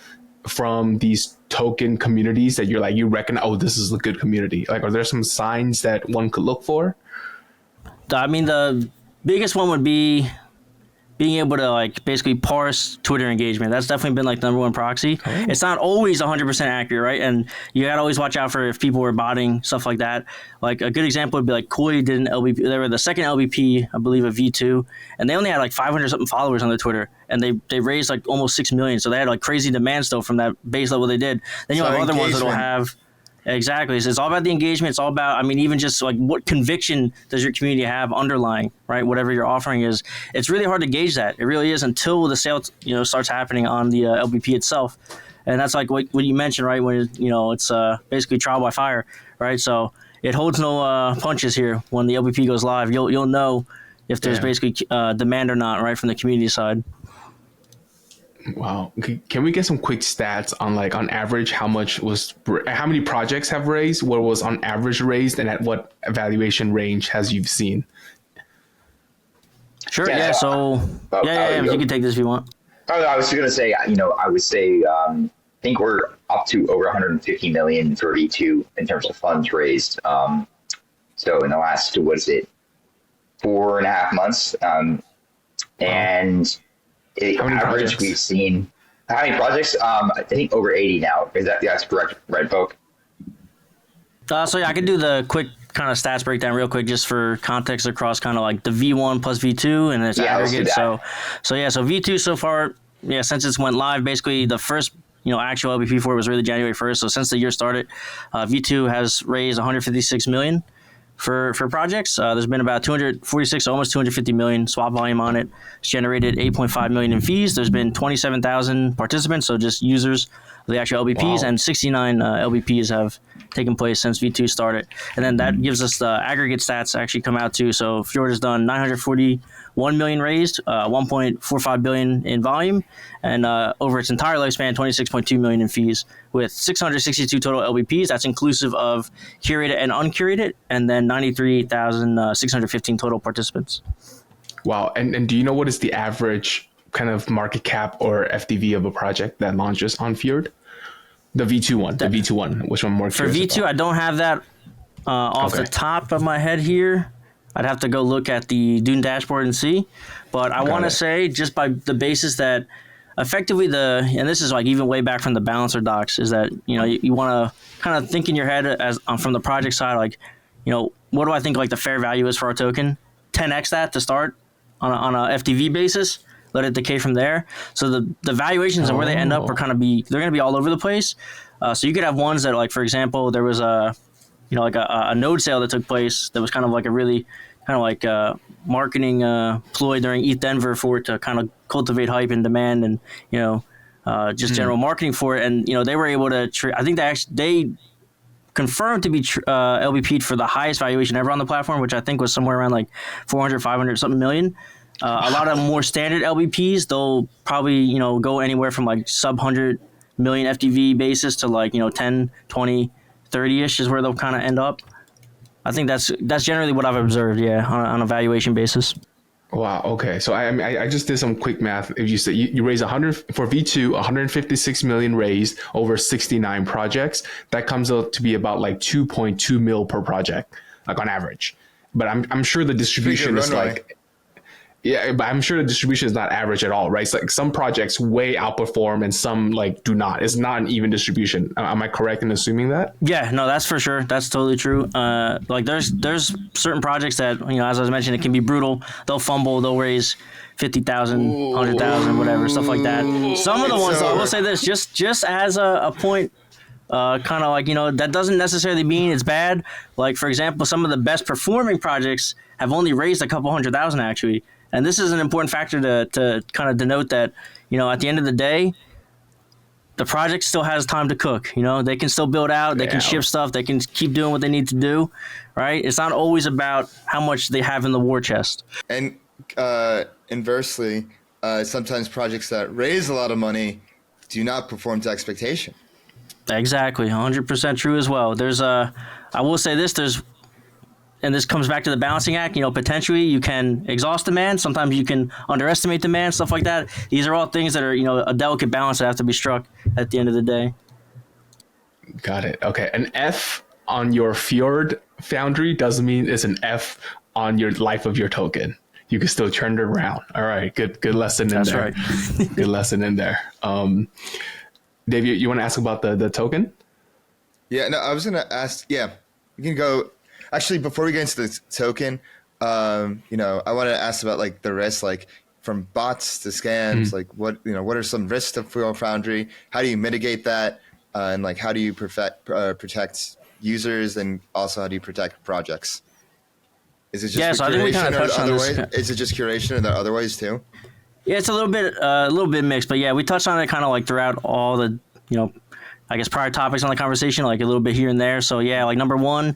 from these token communities that you reckon, oh, this is a good community? Like, are there some signs that one could look for? I mean, the biggest one would be being able to like basically parse Twitter engagement. That's definitely been like the number one proxy. Oh. It's not always 100% accurate, right? And you gotta always watch out for if people were botting, stuff like that. Like a good example would be like Koi did an LBP. They were the second LBP, I believe, of V2, and they only had like 500 something followers on their Twitter, and they raised like almost 6 million. So they had like crazy demand still from that base level they did. Then you have other ones that'll have. Exactly. So it's all about the engagement. It's all about, I mean, even just like what conviction does your community have underlying, right? Whatever your offering is. It's really hard to gauge that. It really is until the sale, starts happening on the LBP itself. And that's like what you mentioned, right? When, it's basically trial by fire, right? So it holds no punches here. When the LBP goes live, you'll know if there's basically demand or not, right? From the community side. Wow. Can we get some quick stats on average, how many projects have raised, what was on average raised, and at what valuation range has you've seen? Sure. Yeah. So you can take this if you want. Oh, I was just going to say, I would say, I think we're up to over 150 million for V2 in terms of funds raised. So in the last, 4.5 months, and average we've seen, how many projects? I think over 80 now. That's correct, right, VoKe? So I could do the quick kind of stats breakdown real quick, just for context across kind of like the V1 plus V2 and its aggregate. So V2 so far, since it's went live, basically the first actual LBP for it was really January 1st. So since the year started, V2 has raised 156 million. For projects, there's been about 246, almost 250 million swap volume on it. It's generated 8.5 million in fees. There's been 27,000 participants, so just users of the actual LBPs, and 69 LBPs have taken place since V2 started. And then that gives us the aggregate stats actually come out too. So Fjord has done 941 million raised, 1.45 billion in volume, and over its entire lifespan, 26.2 million in fees, with 662 total LBPs. That's inclusive of curated and uncurated, and then 93,615 total participants. Wow. And do you know what is the average kind of market cap or FDV of a project that launches on Fjord? The V2 one, which I'm more curious For V2, about. I don't have that off the top of my head here. I'd have to go look at the Dune dashboard and see. But I want to say, just by the basis that effectively and this is like even way back from the balancer docs, is that, you want to kind of think in your head as from the project side, like, what do I think like the fair value is for our token? 10x that to start on a FDV basis, let it decay from there. So the valuations and where they end up are they're going to be all over the place. So you could have ones that, like, for example, there was a node sale that took place that was kind of like a really kind of like marketing ploy during ETH Denver for it to kind of cultivate hype and demand, and just general marketing for it. And they were able to. I think they confirmed to be LBP'd for the highest valuation ever on the platform, which I think was somewhere around like 400, 500 something million. A lot of more standard LBPs, they'll probably go anywhere from like sub 100 million FTV basis to like 10, 20, 30ish is where they'll kind of end up. I think that's generally what I've observed, on a valuation basis. Wow. Okay. So I just did some quick math. If you say you raise 100 for V2, 156 million raised over 69 projects, that comes out to be about like 2.2 mil per project, like on average. But I'm sure the distribution is like. Yeah, but I'm sure the distribution is not average at all, right? It's like some projects way outperform and some like do not. It's not an even distribution. Am I correct in assuming that? Yeah, no, that's for sure. That's totally true. Like there's certain projects that, as I was mentioning, it can be brutal. They'll fumble, they'll raise 50,000, 100,000, whatever, stuff like that. Some of the ones, I will say this, just as a point, kind of like, that doesn't necessarily mean it's bad. Like, for example, some of the best performing projects have only raised a couple 100,000 actually. And this is an important factor to kind of denote that, at the end of the day, the project still has time to cook. They can still build out, they can ship stuff, they can keep doing what they need to do, right? It's not always about how much they have in the war chest. And inversely, sometimes projects that raise a lot of money do not perform to expectation. Exactly, 100% true as well. I will say this, and this comes back to the balancing act, potentially you can exhaust demand. Sometimes you can underestimate demand, stuff like that. These are all things that are, a delicate balance that have to be struck at the end of the day. Got it. Okay. An F on your Fjord Foundry doesn't mean it's an F on your life of your token. You can still turn it around. All right. Good lesson in there. That's right. Good lesson in there. Dave, you want to ask about the token? Yeah, no, I was going to ask, you can go. Actually, before we get into the token, I want to ask about like the risks, like from bots to scams. Like what are some risks of Fjord Foundry? How do you mitigate that? And like how do you protect users, and also how do you protect projects? Is it just so I think we kind of touched on this. Is it just curation, or are there other ways too? Yeah, it's a little bit mixed, but yeah, we touched on it kind of like throughout all the I guess prior topics on the conversation, like a little bit here and there. So yeah, like number one,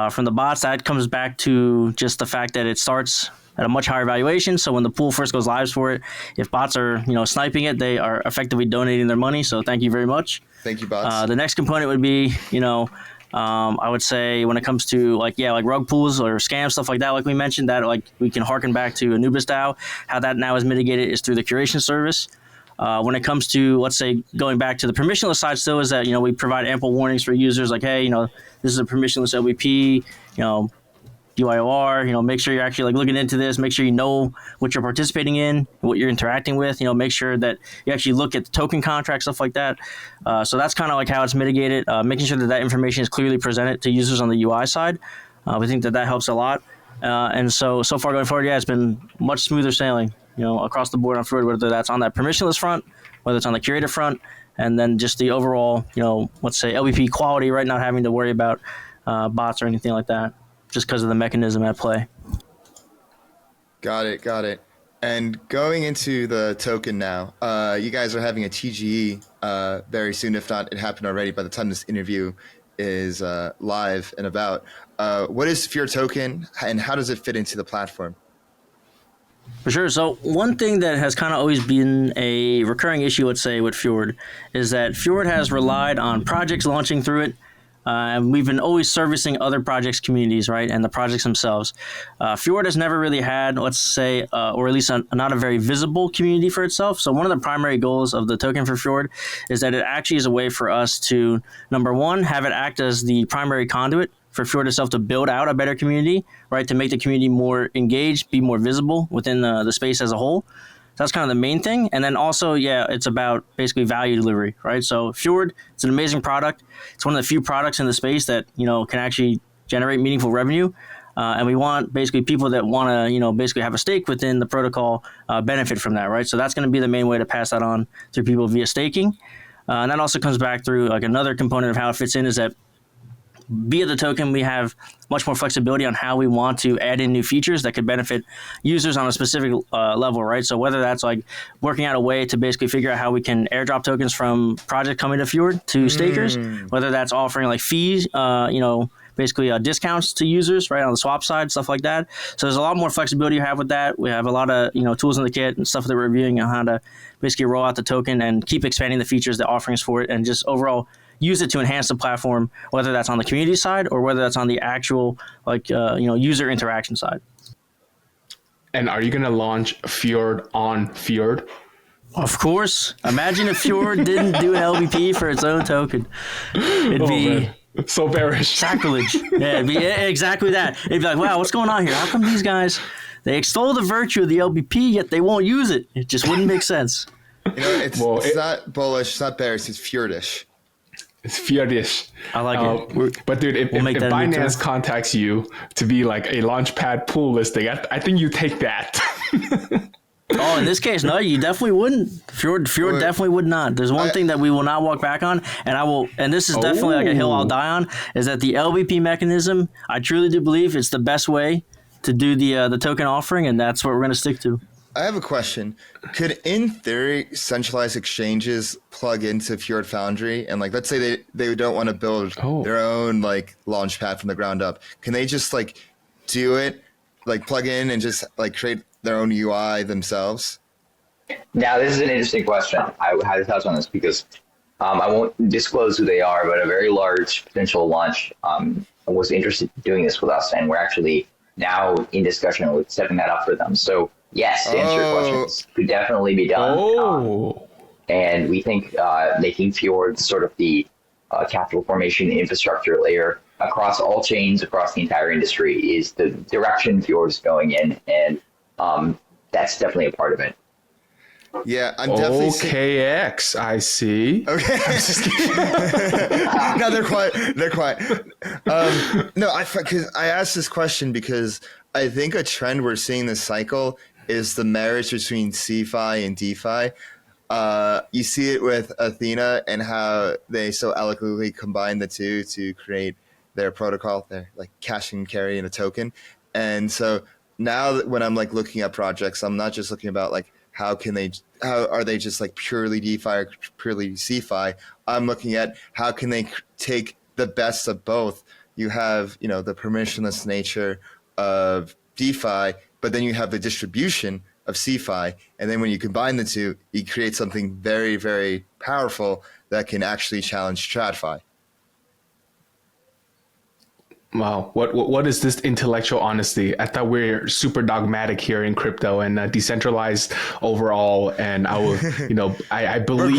from the bots, that comes back to just the fact that it starts at a much higher valuation. So when the pool first goes live for it, if bots are sniping it, they are effectively donating their money. So thank you very much. Thank you, bots. The next component would be I would say when it comes to like rug pools or scam stuff like that, like we mentioned, that like we can harken back to Anubis DAO. How that now is mitigated is through the curation service. When it comes to, let's say, going back to the permissionless side still, is that, we provide ample warnings for users like, hey, this is a permissionless LBP, UIOR, make sure you're actually like looking into this, make sure you know what you're participating in, what you're interacting with, make sure that you actually look at the token contract, stuff like that. So that's kind of like how it's mitigated, making sure that information is clearly presented to users on the UI side. We think that helps a lot. And so far going forward, it's been much smoother sailing, across the board on Fjord, whether that's on that permissionless front, whether it's on the curated front, and then just the overall, let's say LBP quality, right? Not having to worry about bots or anything like that, just because of the mechanism at play. Got it. And going into the token now, you guys are having a TGE very soon. If not, it happened already by the time this interview is live and about. What is Fjord token, and how does it fit into the platform? For sure. So one thing that has kind of always been a recurring issue, let's say, with Fjord is that Fjord has relied on projects launching through it. And we've been always servicing other projects' communities, right, and the projects themselves. Fjord has never really had, let's say, or at least not a very visible community for itself. So one of the primary goals of the token for Fjord is that it actually is a way for us to, number one, have it act as the primary conduit for Fjord itself to build out a better community, right, to make the community more engaged, be more visible within the space as a whole. So that's kind of the main thing. And then also, it's about basically value delivery, right? So Fjord, it's an amazing product. It's one of the few products in the space that, can actually generate meaningful revenue. And we want basically people that want to, basically have a stake within the protocol benefit from that, right? So that's going to be the main way to pass that on to people via staking. And that also comes back through like another component of how it fits in is that via the token, we have much more flexibility on how we want to add in new features that could benefit users on a specific level, right? So whether that's like working out a way to basically figure out how we can airdrop tokens from project coming to Fjord to stakers, whether that's offering like fees, basically discounts to users, right, on the swap side, stuff like that. So there's a lot more flexibility you have with that. We have a lot of tools in the kit and stuff that we're reviewing on how to basically roll out the token and keep expanding the features, the offerings for it, and just overall use it to enhance the platform, whether that's on the community side or whether that's on the actual user interaction side. And are you going to launch Fjord on Fjord? Of course. Imagine if Fjord didn't do an LBP for its own token. It'd be so bearish. Sacrilege. Yeah, it'd be exactly that. It'd be like, wow, what's going on here? How come these guys, they extol the virtue of the LBP, yet they won't use it? It just wouldn't make sense. It's not bullish, it's not bearish, it's Fjordish. It's Fjordish. I like it. But dude, if Binance contacts you to be like a launchpad pool listing, I think you take that. Oh, in this case, no, you definitely wouldn't. Fjord definitely would not. There's one thing that we will not walk back on, and this is definitely like a hill I'll die on, is that the LBP mechanism, I truly do believe it's the best way to do the token offering, and that's what we're going to stick to. I have a question. Could, in theory, centralized exchanges plug into Fjord Foundry? And let's say they don't want to build their own launchpad from the ground up. Can they just do it, plug in and just create their own UI themselves? Now, this is an interesting question. I had to touch on this because I won't disclose who they are, but a very large potential launch was interested in doing this with us, and we're actually now in discussion with setting that up for them. So yes, to answer your questions, could definitely be done. And we think making Fjord sort of the capital formation infrastructure layer across all chains, across the entire industry is the direction Fjord is going in. And that's definitely a part of it. Yeah, I'm definitely OKX, I see. Okay. No, they're quiet. Because I asked this question because I think a trend we're seeing this cycle is the marriage between CeFi and DeFi. You see it with Athena and how they so eloquently combine the two to create their protocol, their cash and carry in a token. And so now when I'm looking at projects, I'm not just looking about how are they just purely DeFi or purely CeFi? I'm looking at how can they take the best of both. You have, the permissionless nature of DeFi, but then you have the distribution of CeFi. And then when you combine the two, you create something very, very powerful that can actually challenge TradFi. Wow, what is this intellectual honesty? I thought we're super dogmatic here in crypto and decentralized overall, and I will, I believe,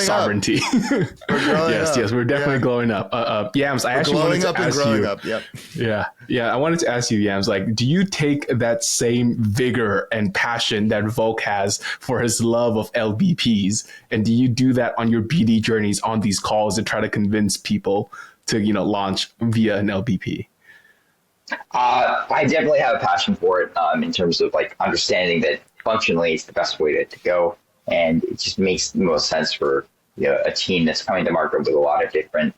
sovereignty. Yes, we're definitely growing up. Yams, I actually wanted to ask you. Yeah, I wanted to ask you, Yams, do you take that same vigor and passion that VoKe has for his love of LBPs, and do you do that on your BD journeys on these calls and try to convince people to launch via an LBP? I definitely have a passion for it in terms of understanding that functionally it's the best way to go, and it just makes the most sense for a team that's coming to market with a lot of different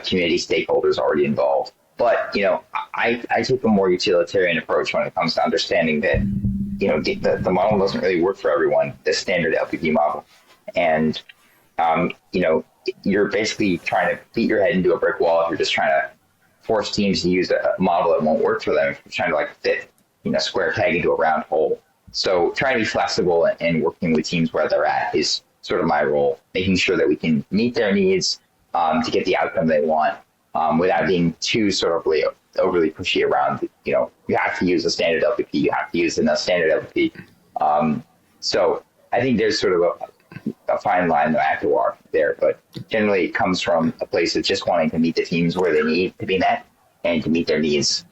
community stakeholders already involved. But I take a more utilitarian approach when it comes to understanding that the model doesn't really work for everyone, the standard LBP model, and you're basically trying to beat your head into a brick wall if you're just trying to force teams to use a model that won't work for them. If you're trying to fit square peg into a round hole. So trying to be flexible and working with teams where they're at is sort of my role, making sure that we can meet their needs to get the outcome they want without being too sort of overly pushy around. You have to use a standard LPP, you have to use a standard LPP. So I think there's sort of a fine line that I have to walk there, but generally it comes from a place of just wanting to meet the teams where they need to be met and to meet their needs.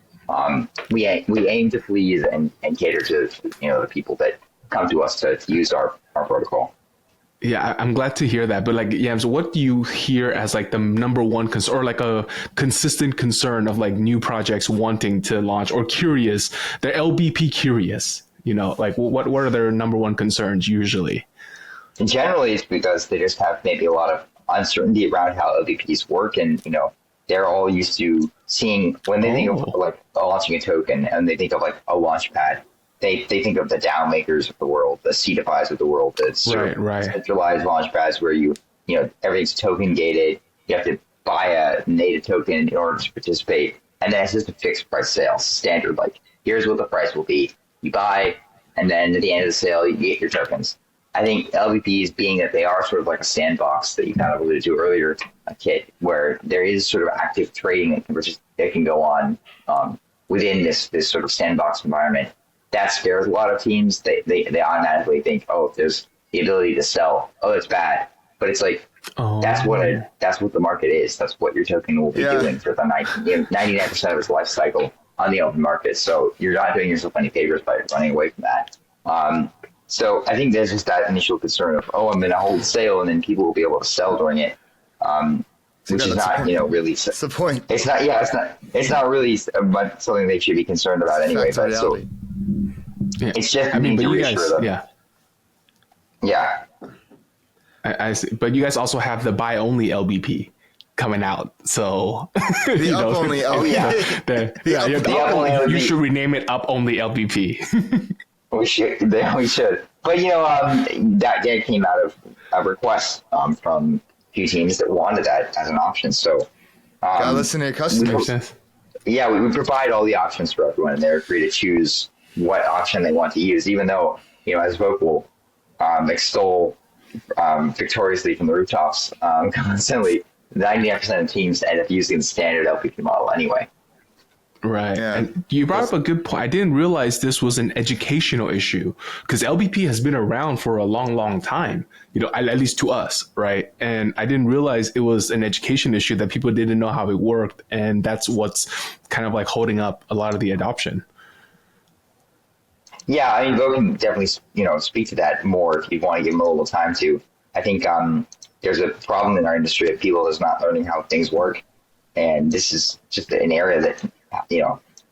We aim to please and cater to the people that come to us to use our protocol. Yeah, I'm glad to hear that. But Yams, what do you hear as the number one concern, or a consistent concern of new projects wanting to launch or curious? They're LBP curious. What are their number one concerns usually? And generally, it's because they just have maybe a lot of uncertainty around how LBPs work, and they're all used to seeing when they think of like launching a token and they think of like a launch pad. They think of the DAO makers of the world, the CeFi's of the world, the centralized launch pads where you know everything's token gated. You have to buy a native token in order to participate, and then it's just a fixed price sale, standard. Like here's what the price will be. You buy, and then at the end of the sale, you get your tokens. I think LBPs, being that they are sort of like a sandbox that you kind of alluded to earlier, a kit where there is sort of active trading that can go on within this sort of sandbox environment. That scares a lot of teams. They automatically think, oh, if there's the ability to sell, oh, it's bad. But it's like that's what the market is. That's what your token will be doing for the 99% of its life cycle on the open market. So you're not doing yourself any favors by running away from that. So I think there's just that initial concern of, oh, I'm going to hold sale and then people will be able to sell during it, which is not, really. That's the point. It's not. Yeah, it's not really something they should be concerned about anyway. But so it's just but you guys, them. Yeah. I see. But you guys also have the buy only LBP coming out, so the up only LBP. You should rename it up only LBP. We should. But that came out of a request from a few teams that wanted that as an option. So gotta listen to your customers. We provide all the options for everyone, and they're free to choose what option they want to use. Even though as VoKe will extol victoriously from the rooftops constantly, 99% of teams end up using the standard LPP model anyway. Right. Yeah. And you brought up a good point. I didn't realize this was an educational issue because LBP has been around for a long, long time, at least to us. Right. And I didn't realize it was an education issue that people didn't know how it worked. And that's what's kind of like holding up a lot of the adoption. Yeah. I mean, VoKe can definitely, speak to that more if you want to give them a little time to. I think there's a problem in our industry of people is not learning how things work. And this is just an area that,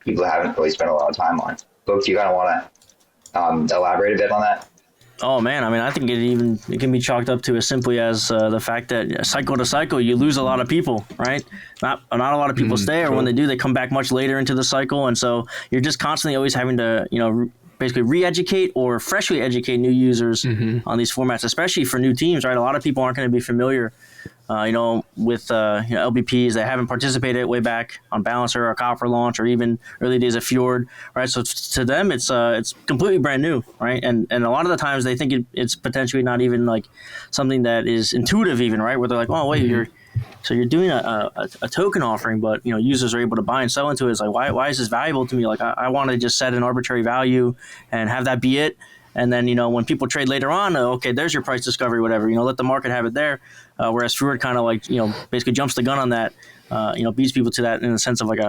people haven't really spent a lot of time on. VoKe, do you kind of want to elaborate a bit on that? Oh man, I mean, I think it can be chalked up to as simply as the fact that cycle to cycle, you lose a lot of people, right? Not a lot of people stay, or when they do, they come back much later into the cycle, and so you're just constantly always having to, basically re-educate or freshly educate new users on these formats, especially for new teams, right? A lot of people aren't going to be familiar, with LBPs. They haven't participated way back on Balancer or Copper launch or even early days of Fjord, right? So to them, it's completely brand new, right? And a lot of the times they think it's potentially not even like something that is intuitive even, right? Where they're like, oh, wait, you're doing a token offering, but users are able to buy and sell into it. It's like, why is this valuable to me? Like I want to just set an arbitrary value and have that be it. And then, when people trade later on, okay, there's your price discovery, whatever, let the market have it there. Whereas Fjord kind of like, basically jumps the gun on that, beats people to that in the sense of like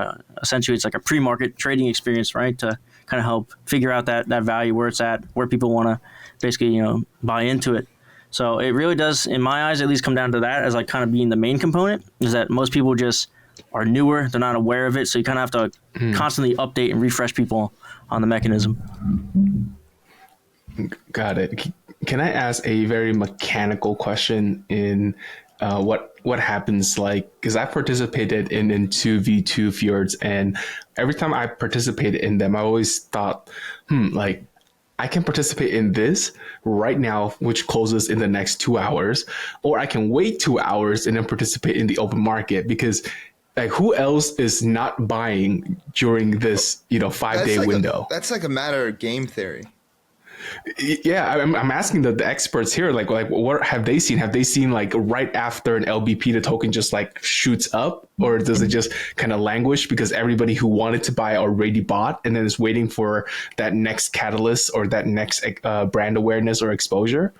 essentially it's like a pre-market trading experience, right? To kind of help figure out that value, where it's at, where people want to basically, buy into it. So it really does, in my eyes, at least come down to that as like kind of being the main component, is that most people just are newer. They're not aware of it. So you kind of have to constantly update and refresh people on the mechanism. Got it. Can I ask a very mechanical question in what happens, like, because I participated in 2v2 Fjords, and every time I participated in them, I always thought, like, I can participate in this right now, which closes in the next 2 hours, or I can wait 2 hours and then participate in the open market, because like who else is not buying during this 5-day window? That's like a matter of game theory. Yeah, I'm asking the experts here, like what have they seen? Have they seen like right after an LBP, the token just like shoots up, or does it just kind of languish because everybody who wanted to buy already bought and then is waiting for that next catalyst or that next brand awareness or exposure?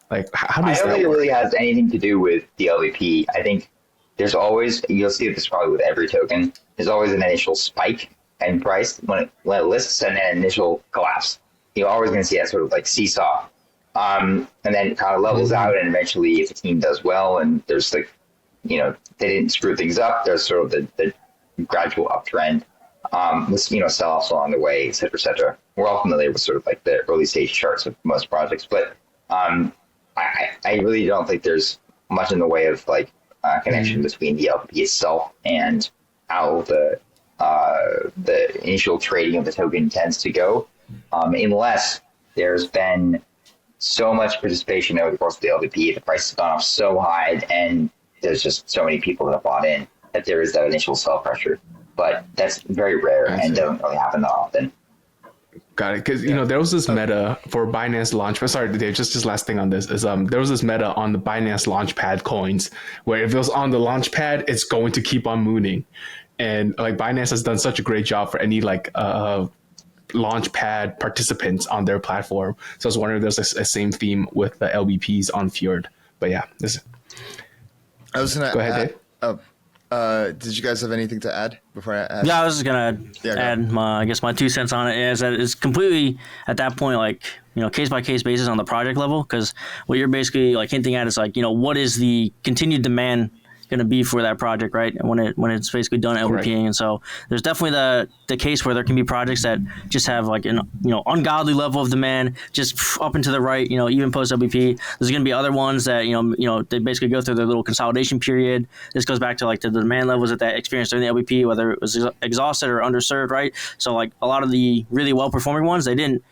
Like how does that work? I don't think it really has anything to do with the LBP. I think there's always, you'll see this probably with every token, there's always an initial spike in price when it lists and an initial collapse. You're always going to see that sort of like seesaw. And then it kind of levels out, and eventually if the team does well and there's like, they didn't screw things up, there's sort of the gradual uptrend with, sell-offs along the way, et cetera, et cetera. We're all familiar with sort of like the early stage charts of most projects, but I really don't think there's much in the way of like connection between the LP itself and how the initial trading of the token tends to go, unless there's been so much participation over the course of the LBP, the price has gone up so high, and there's just so many people that have bought in that there is that initial sell pressure. But that's very rare and doesn't really happen that often. Got it. Because, there was this meta for Binance Launchpad. Sorry, Dave, just last thing on this is there was this meta on the Binance Launchpad coins where if it was on the Launchpad, it's going to keep on mooning. And like Binance has done such a great job for any like Launchpad participants on their platform. So I was wondering if there's a same theme with the LBPs on Fjord. But yeah, I was gonna go ahead, Dave. Did you guys have anything to add before I ask? Yeah, I was just gonna add my 2 cents on it. Is that it's completely at that point like case by case basis on the project level, because what you're basically like hinting at is like what is the continued demand going to be for that project, right? And when it's basically done LBPing, and so there's definitely the case where there can be projects that just have like an ungodly level of demand just up and to the right, even post LBP. There's going to be other ones that they basically go through their little consolidation period. This goes back to like the demand levels that they experienced during the LBP, whether it was exhausted or underserved, right? So like a lot of the really well performing ones, they didn't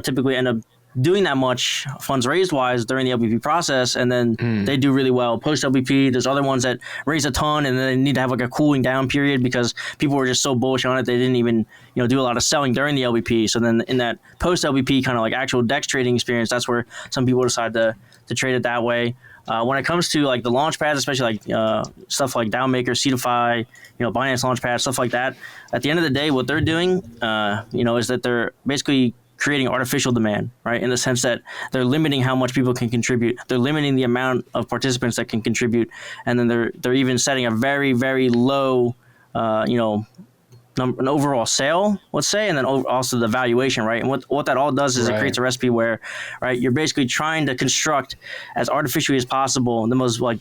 typically end up doing that much funds raised wise during the LBP process, and then they do really well post LBP. There's other ones that raise a ton and then they need to have like a cooling down period because people were just so bullish on it they didn't even do a lot of selling during the LBP. So then in that post LBP kind of like actual DEX trading experience, that's where some people decide to trade it that way. When it comes to like the launch pads, especially like stuff like Downmaker, Seedify, Binance Launchpad, stuff like that, at the end of the day, what they're doing, is that they're basically creating artificial demand, right? In the sense that they're limiting how much people can contribute. They're limiting the amount of participants that can contribute. And then they're even setting a very, very low, an overall sale, let's say, and then also the valuation, right? And what that all does is it creates a recipe where, right, you're basically trying to construct as artificially as possible the most like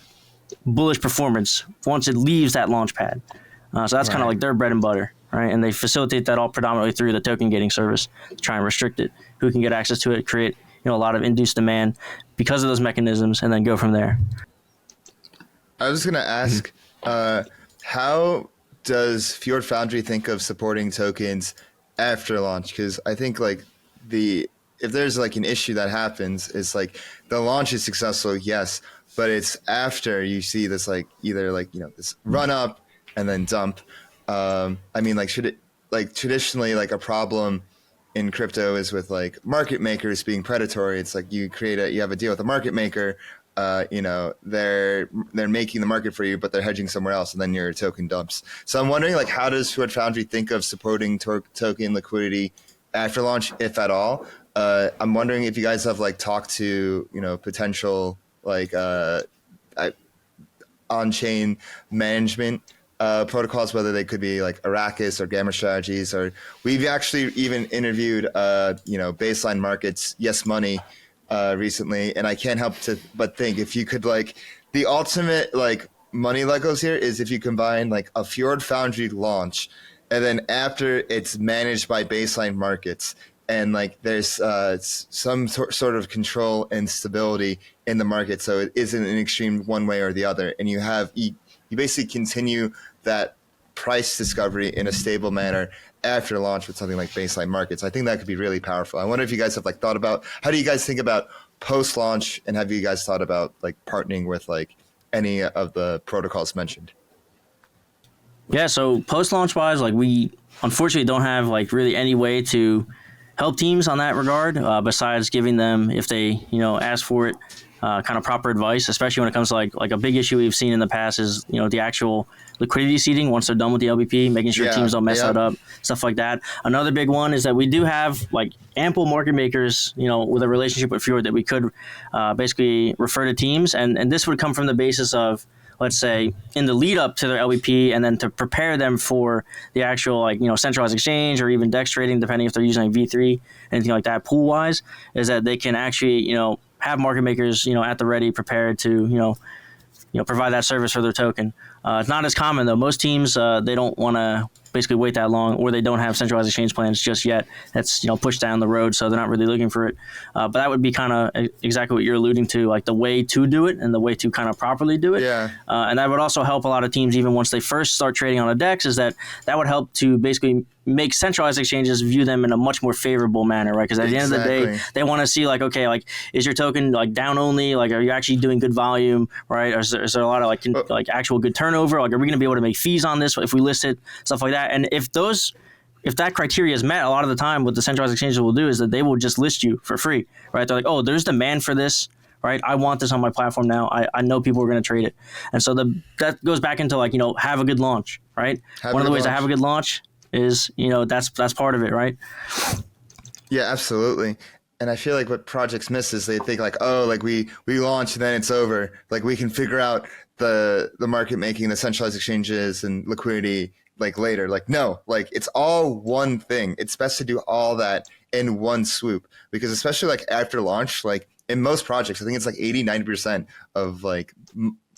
bullish performance once it leaves that launch pad. So that's kind of like their bread and butter. Right, and they facilitate that all predominantly through the token gating service to try and restrict it. Who can get access to it, create a lot of induced demand because of those mechanisms, and then go from there. I was going to ask, how does Fjord Foundry think of supporting tokens after launch? Because I think like if there's like an issue that happens, it's like the launch is successful, yes, but it's after you see this like either like this run up and then dump. Should it like traditionally like a problem in crypto is with like market makers being predatory. It's like you have a deal with a market maker, they're making the market for you, but they're hedging somewhere else, and then your token dumps. So I'm wondering like how does Fjord Foundry think of supporting token liquidity after launch, if at all? I'm wondering if you guys have like talked to potential like on-chain management protocols, whether they could be like Arrakis or Gamma Strategies, or we've actually even interviewed, Baseline Markets, Yes Money, recently, and I can't help but think if you could like the ultimate like money Legos here is if you combine like a Fjord Foundry launch, and then after it's managed by Baseline Markets, and like there's some sort of control and stability in the market, so it isn't an extreme one way or the other, and you basically continue that price discovery in a stable manner after launch with something like Baseline Markets. I think that could be really powerful. I wonder if you guys have like thought about, how do you guys think about post-launch, and have you guys thought about like partnering with like any of the protocols mentioned? Yeah, so post-launch wise, like we unfortunately don't have like really any way to help teams on that regard, besides giving them, if they ask for it, kind of proper advice, especially when it comes to like a big issue we've seen in the past is the actual liquidity seeding once they're done with the LBP, making sure teams don't mess that up, stuff like that. Another big one is that we do have like ample market makers, with a relationship with Fjord that we could basically refer to teams, and this would come from the basis of, let's say, in the lead up to their LBP, and then to prepare them for the actual like centralized exchange or even DEX trading, depending if they're using like V3, anything like that pool wise, is that they can actually have market makers at the ready, prepared to provide that service for their token. It's not as common though. Most teams they don't want to basically wait that long, or they don't have centralized exchange plans just yet. That's pushed down the road, so they're not really looking for it. But that would be kind of exactly what you're alluding to, like the way to do it and the way to kind of properly do it. Yeah. And that would also help a lot of teams, even once they first start trading on a DEX, is that would help to basically make centralized exchanges view them in a much more favorable manner, right? Because at the end of the day, they want to see like, okay, like is your token like down only? Like, are you actually doing good volume, right? Or is there a lot of like actual good turnover? Like, are we going to be able to make fees on this if we list it, stuff like that? And if that criteria is met, a lot of the time what the centralized exchanges will do is that they will just list you for free, right? They're like, oh, there's demand for this, right? I want this on my platform now. I know people are going to trade it. And so that goes back into like, have a good launch, right? One of the ways to have a good launch is, that's part of it, right? Yeah, absolutely. And I feel like what projects miss is they think like, oh, like we launch and then it's over. Like we can figure out the market making, the centralized exchanges and liquidity like later. Like, no, like it's all one thing. It's best to do all that in one swoop, because especially like after launch, like in most projects, I think it's like 80-90% of like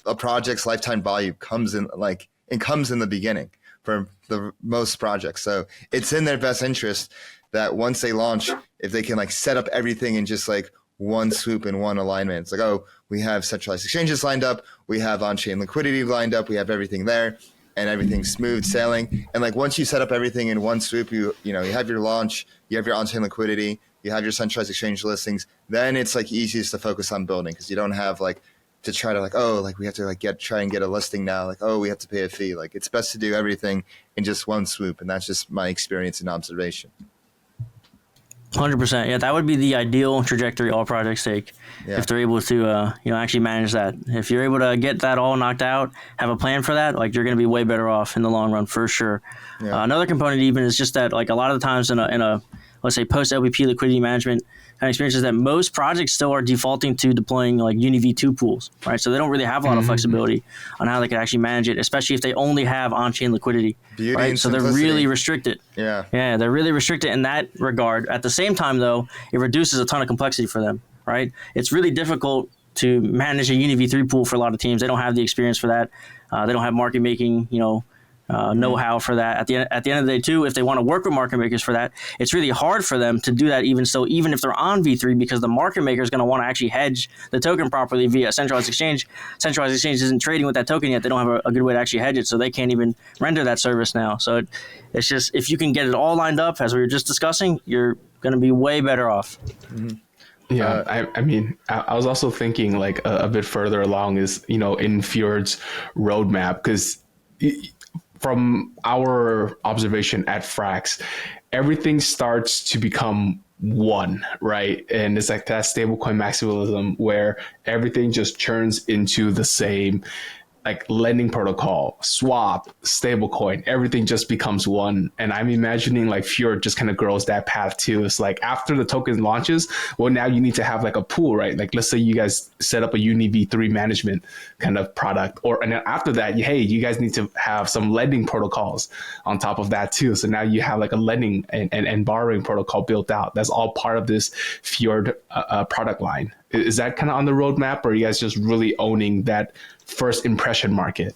a project's lifetime value comes in the beginning for the most projects. So it's in their best interest that once they launch, if they can like set up everything in just like one swoop and one alignment, it's like, oh, we have centralized exchanges lined up, we have on-chain liquidity lined up, we have everything there, and everything's smooth sailing. And like once you set up everything in one swoop, you have your launch, you have your on-chain liquidity, you have your centralized exchange listings, then it's like easiest to focus on building, because you don't have like to try to like, oh, like we have to like try and get a listing now, like, oh, we have to pay a fee. Like it's best to do everything in just one swoop. And that's just my experience and observation. 100%. Yeah, that would be the ideal trajectory all projects take, if they're able to, actually manage that. If you're able to get that all knocked out, have a plan for that, like you're going to be way better off in the long run for sure. Yeah. Another component even is just that, like a lot of the times in a let's say post LBP liquidity management kind of experiences, that most projects still are defaulting to deploying like Uni V2 pools, right? So they don't really have a lot of flexibility on how they can actually manage it, especially if they only have on-chain liquidity, right? So they're really restricted. Yeah, they're really restricted in that regard. At the same time, though, it reduces a ton of complexity for them, right? It's really difficult to manage a Uni V3 pool for a lot of teams. They don't have the experience for that. They don't have market making, know-how for that. At the end of the day, too, if they want to work with market makers for that, it's really hard for them to do that even if they're on V3, because the market maker is going to want to actually hedge the token properly via centralized exchange. Centralized exchange isn't trading with that token yet. They don't have a good way to actually hedge it, so they can't even render that service now. So it's just, if you can get it all lined up, as we were just discussing, you're going to be way better off. Mm-hmm. Yeah, I mean, I was also thinking like a bit further along is, in Fjord's roadmap, because from our observation at Frax, everything starts to become one, right? And it's like that stablecoin maximalism where everything just churns into the same, like lending protocol, swap, stablecoin, everything just becomes one. And I'm imagining like Fjord just kind of grows that path too. It's like after the token launches, well, now you need to have like a pool, right? Like let's say you guys set up a Uni V3 management kind of product, and then after that, you guys need to have some lending protocols on top of that too. So now you have like a lending and borrowing protocol built out. That's all part of this Fjord product line. Is that kind of on the roadmap, or are you guys just really owning that first impression market?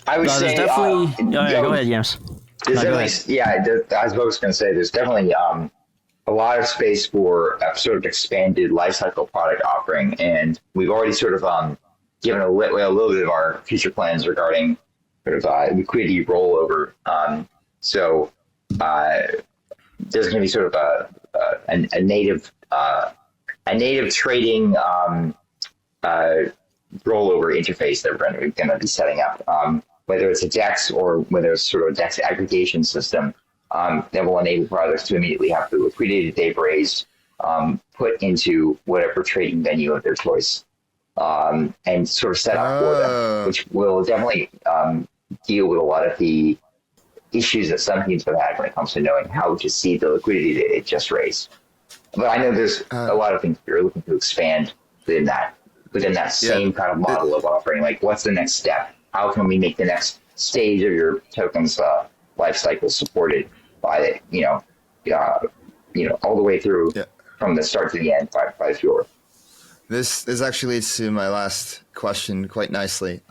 I would say definitely. Go ahead, Yams. There's definitely, I was going to say, there's definitely a lot of space for a sort of expanded lifecycle product offering, and we've already sort of given a little bit of our future plans regarding sort of liquidity rollover. So there's going to be sort of a native trading rollover interface that we're going to be setting up, whether it's a DEX or whether it's sort of a DEX aggregation system that will enable products to immediately have the liquidity that they've raised put into whatever trading venue of their choice, and sort of set up for them, which will definitely deal with a lot of the issues that some teams have had when it comes to knowing how to see the liquidity that they just raised. But I know there's a lot of things you're looking to expand within that same kind of model of offering. Like, what's the next step? How can we make the next stage of your token's life cycle supported by all the way through from the start to the end by Fjord? This actually leads to my last question quite nicely.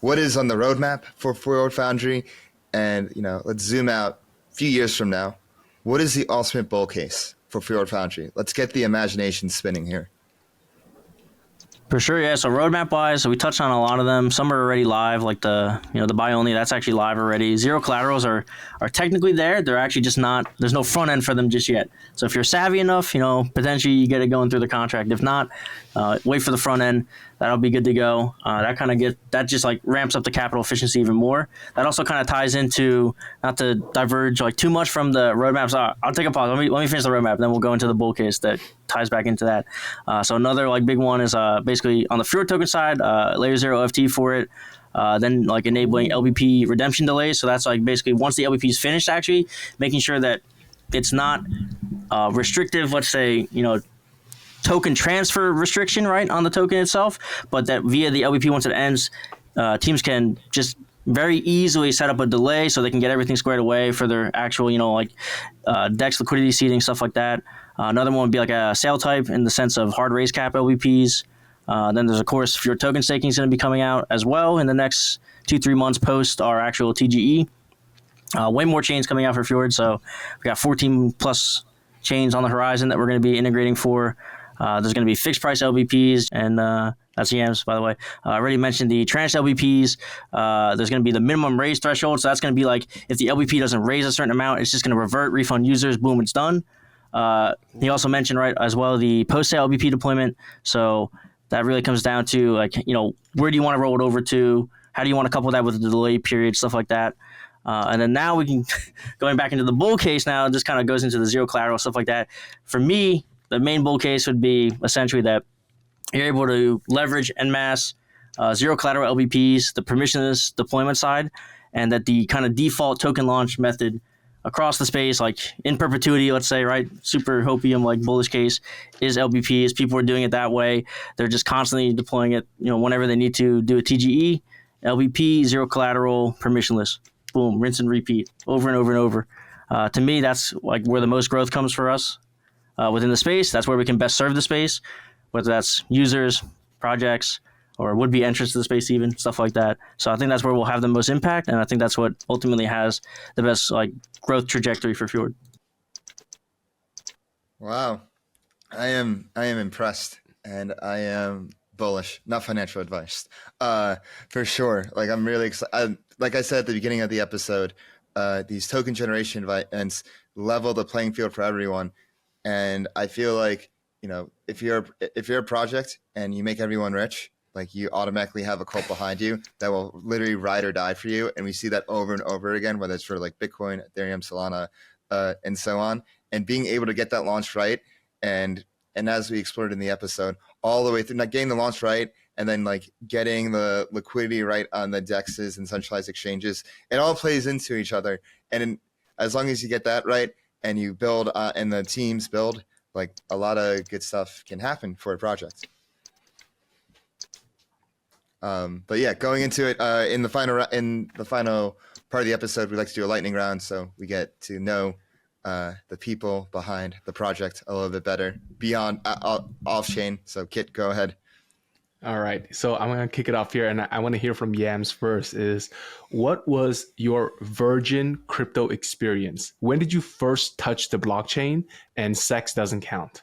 What is on the roadmap for Fjord Foundry? And, let's zoom out a few years from now. What is the ultimate bull case for Fjord Foundry? Let's get the imagination spinning here. For sure, yeah. So roadmap-wise, so we touched on a lot of them. Some are already live, like the buy only. That's actually live already. Zero collaterals are technically there. They're actually just not. There's no front end for them just yet. So if you're savvy enough, potentially you get it going through the contract. If not, wait for the front end. That'll be good to go. That just like ramps up the capital efficiency even more. That also kind of ties into, not to diverge like too much from the roadmaps. I'll take a pause. Let me finish the roadmap, then we'll go into the bull case that ties back into that. So another like big one is basically on the Fjord token side, layer 0 FT for it. Then like enabling LBP redemption delays. So that's like basically once the LBP is finished, actually making sure that it's not restrictive. Let's say token transfer restriction, right, on the token itself, but that via the LBP, once it ends, teams can just very easily set up a delay so they can get everything squared away for their actual, DEX liquidity seeding, stuff like that. Another one would be like a sale type in the sense of hard raise cap LBPs. Then there's, of course, Fjord token staking is going to be coming out as well in the next 2-3 months post our actual TGE. Way more chains coming out for Fjord, so we got 14 plus chains on the horizon that we're going to be integrating for. There's going to be fixed price LBPs, and that's Yams, by the way. I already mentioned the tranche LBPs. There's going to be the minimum raise threshold, so that's going to be like if the LBP doesn't raise a certain amount, it's just going to revert, refund users, boom, it's done. He also mentioned, right, as well, the post-sale LBP deployment. So that really comes down to, like, where do you want to roll it over to? How do you want to couple that with the delay period, stuff like that. And then now we can, going back into the bull case now, this kind of goes into the zero collateral, stuff like that. For me, the main bull case would be essentially that you're able to leverage en masse zero collateral LBPs, the permissionless deployment side, and that the kind of default token launch method across the space, like in perpetuity, let's say, right, super hopium, like bullish case, is LBPs. People are doing it that way. They're just constantly deploying it, whenever they need to do a TGE, LBP, zero collateral, permissionless. Boom, rinse and repeat over and over and over. To me, that's like where the most growth comes for us. Within the space, that's where we can best serve the space, whether that's users, projects, or would-be entrants to the space, even stuff like that. So I think that's where we'll have the most impact, and I think that's what ultimately has the best like growth trajectory for Fjord. Wow, I am impressed, and I am bullish. Not financial advice, for sure. Like, I'm really excited. Like I said at the beginning of the episode, these token generation events level the playing field for everyone. And I feel like, if you're a project and you make everyone rich, like, you automatically have a cult behind you that will literally ride or die for you. And we see that over and over again, whether it's for like Bitcoin, Ethereum, Solana, and so on. And being able to get that launch right, and as we explored in the episode, all the way through, getting the launch right, and then like getting the liquidity right on the DEXs and centralized exchanges, it all plays into each other. And as long as you get that right, and you build, and the teams build, like, a lot of good stuff can happen for a project. But yeah, going into it, in the final part of the episode, we like to do a lightning round, so we get to know the people behind the project a little bit better beyond off chain. So Kit, go ahead. All right. So I'm going to kick it off here, and I want to hear from Yams first. Is what was your virgin crypto experience? When did you first touch the blockchain? And sex doesn't count.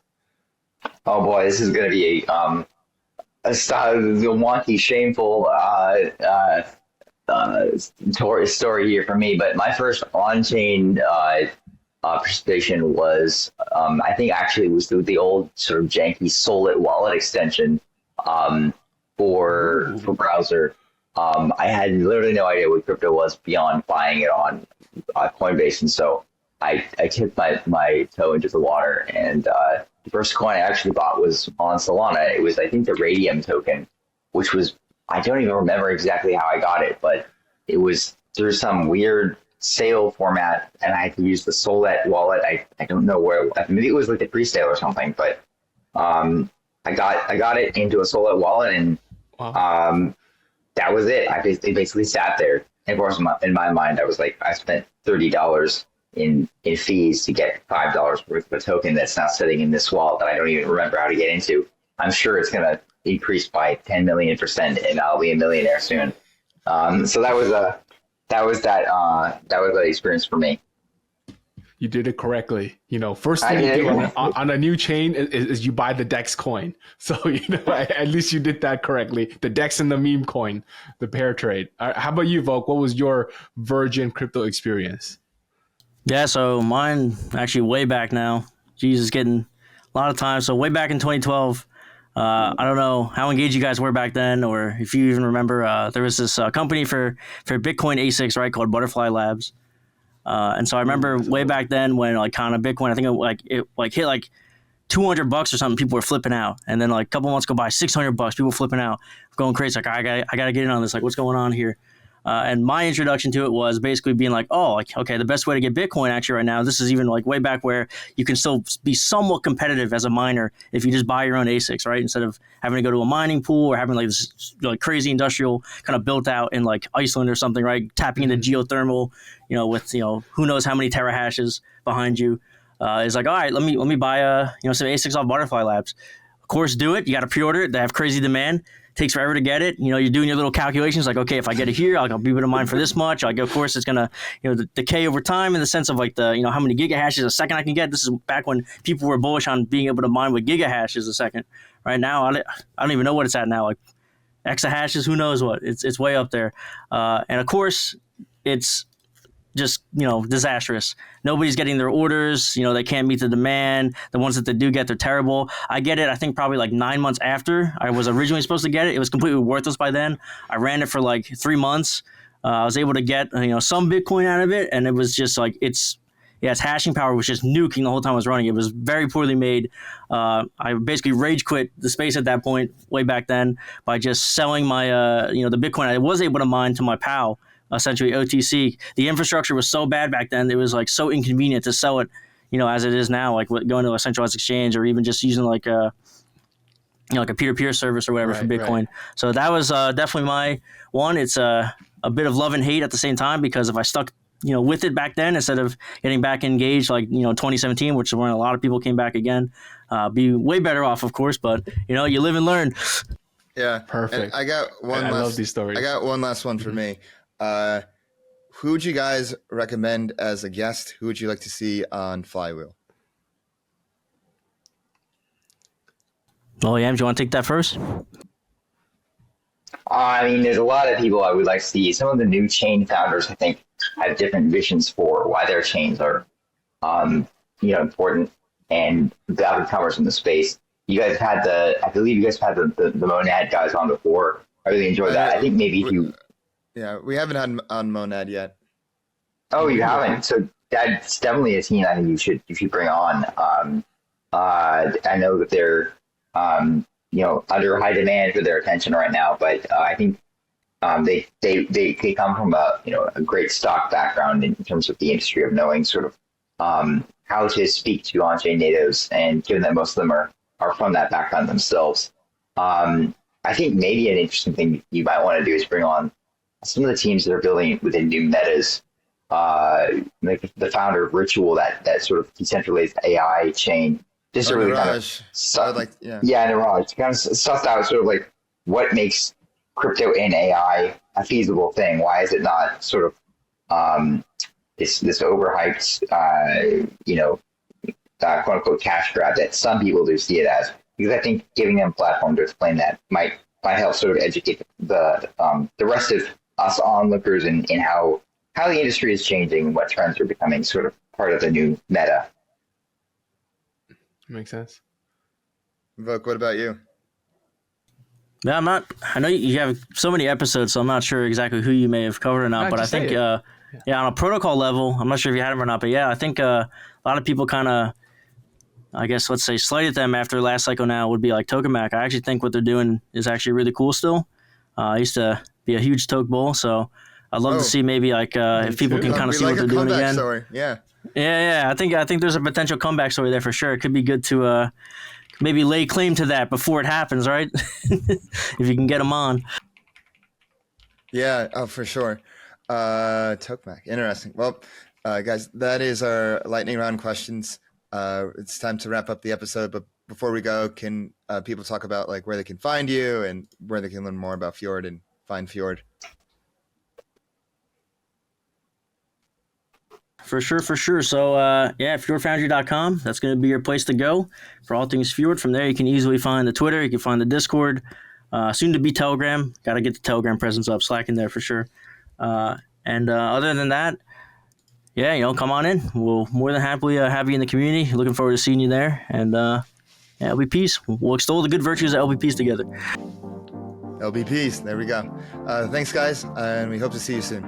Oh boy, this is going to be a wonky, shameful story here for me. But my first on-chain participation was, I think, actually was through the old sort of janky Solid wallet extension. For browser. I had literally no idea what crypto was beyond buying it on Coinbase, and so I tipped my toe into the water, and the first coin I actually bought was on Solana. It was, I think, the Radium token, which was, I don't even remember exactly how I got it, but it was through some weird sale format, and I had to use the Solid wallet. I don't know where, maybe it was like the pre-sale or something, but I got it into a Solid wallet, and wow. That was it. They basically sat there. And of course, in my mind, I was like, I spent $30 in fees to get $5 worth of a token that's not sitting in this wallet that I don't even remember how to get into. I'm sure it's going to increase by 10 million%, and I'll be a millionaire soon. So that was that was that experience for me. You did it correctly. First I thing you did. do on a new chain is you buy the DEX coin. So, at least you did that correctly. The DEX and the meme coin, the pair trade. How about you, VoKe? What was your virgin crypto experience? Yeah, so mine actually way back now. Jesus, getting a lot of time. So way back in 2012, I don't know how engaged you guys were back then, or if you even remember. There was this company for Bitcoin ASICs, right, called Butterfly Labs. And so I remember way back then when like kind of Bitcoin, I think it hit like $200 or something. People were flipping out, and then like a couple months go by, $600. People flipping out, going crazy. Like I gotta get in on this. Like what's going on here? And my introduction to it was basically being like, oh, like, okay, the best way to get Bitcoin actually right now, this is even like way back where you can still be somewhat competitive as a miner if you just buy your own ASICs, right? Instead of having to go to a mining pool or having like this like crazy industrial kind of built out in like Iceland or something, right? Tapping into geothermal, with, who knows how many terahashes behind you. Is like, all right, let me buy some ASICs off Butterfly Labs. Of course, do it. You got to pre-order it. They have crazy demand. Takes forever to get it. You're doing your little calculations like, okay, if I get it here, I'll be able to mine for this much. Like, of course, it's gonna, decay over time in the sense of like the, how many gigahashes a second I can get. This is back when people were bullish on being able to mine with gigahashes a second. Right now, I don't even know what it's at now. Like exahashes, who knows what? It's way up there. And of course, it's just disastrous. Nobody's getting their orders. They can't meet the demand. The ones that they do get, they're terrible. I get it. I think probably like 9 months after I was originally supposed to get it. It was completely worthless by then. I ran it for like 3 months. I was able to get some Bitcoin out of it, and it was just like its hashing power was just nuking the whole time I was running. It was very poorly made. I basically rage quit the space at that point, way back then, by just selling my the Bitcoin I was able to mine to my pal. Essentially OTC. The infrastructure was so bad back then; it was like so inconvenient to sell it, as it is now. Like going to a centralized exchange or even just using like a, like a peer-to-peer service or whatever for Bitcoin. Right. So that was definitely my one. It's a bit of love and hate at the same time, because if I stuck with it back then instead of getting back engaged like 2017, which is when a lot of people came back again, be way better off, of course. But you live and learn. Yeah, perfect. And I got one. I love these stories. I got one last one for me. Who would you guys recommend as a guest? Who would you like to see on Flywheel? Oh, yeah. Do you want to take that first? I mean, there's a lot of people I would like to see. Some of the new chain founders, I think, have different visions for why their chains are, important, and the up-and-comers in the space. You guys had I believe you guys had the Monad guys on before. I really enjoyed that. I think maybe if you... Yeah, we haven't had on Monad yet. Oh, you haven't? So that's definitely a team I think you should bring on. I know that they're under high demand for their attention right now, but I think they come from a great stock background in terms of the industry of knowing sort of how to speak to on-chain natives, and given that most of them are from that background themselves. I think maybe an interesting thing you might want to do is bring on some of the teams that are building within new metas, like the founder of Ritual, that sort of decentralized AI chain. Just really kind of Niraj, kind of sussed out sort of like what makes crypto and AI a feasible thing. Why is it not sort of this overhyped, quote unquote cash grab that some people do see it as? Because I think giving them a platform to explain that might help sort of educate the rest of us onlookers in how the industry is changing and what trends are becoming sort of part of the new meta. Makes sense. VoKe, what about you? Yeah, I know you have so many episodes, so I'm not sure exactly who you may have covered or not, but I think, on a protocol level, I'm not sure if you had them or not, but yeah, I think a lot of people kind of, I guess, let's say, slighted them after last cycle now would be like Tokamak. I actually think what they're doing is actually really cool still. I used to be a huge Toke bull, so I'd love to see maybe like if people can kind of see what they're doing again. Story. Yeah. Yeah. I think there's a potential comeback story there for sure. It could be good to maybe lay claim to that before it happens, right? If you can get them on. Yeah, for sure. Tokamak, interesting. Well, guys, that is our lightning round questions. It's time to wrap up the episode, but before we go, can people talk about like where they can find you and where they can learn more about Fjord and find Fjord? for sure, for sure. So, fjordfoundry.com. That's going to be your place to go for all things Fjord. From there, you can easily find the Twitter. You can find the Discord. Soon to be Telegram. Got to get the Telegram presence up. Slack in there for sure. And other than that, yeah, come on in. We'll more than happily have you in the community. Looking forward to seeing you there. And LBPs. We'll extol the good virtues of LBPs together. LBPs. There we go. Thanks, guys, and we hope to see you soon.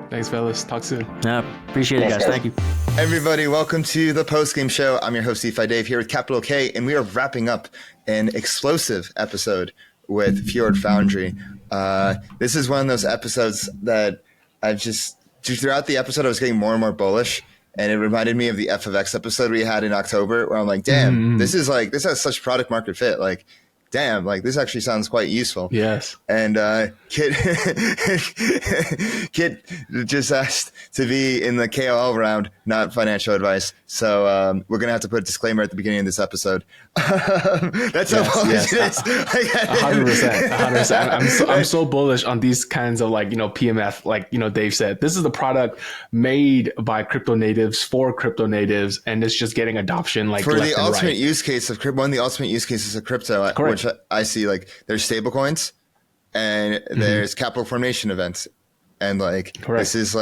Thanks, fellas. Talk soon. Yeah, appreciate it, guys. Thank you. Everybody, welcome to the post-game show. I'm your host, DeFi Dave, here with Capital K, and we are wrapping up an explosive episode with Fjord Foundry. This is one of those episodes that I've just, throughout the episode, I was getting more and more bullish, and it reminded me of the F of X episode we had in October, where I'm like, damn, this has such product market fit. Like, damn, like this actually sounds quite useful. Yes. And Kit just asked to be in the KOL round, not financial advice. So we're going to have to put a disclaimer at the beginning of this episode. That's how bullish it is. 100%. I'm so bullish on these kinds of PMF, Dave said. This is the product made by crypto natives for crypto natives, and it's just getting adoption for the ultimate right. use case of crypto. One of the ultimate use cases of crypto, which I see, there's stable coins and there's capital formation events, and this is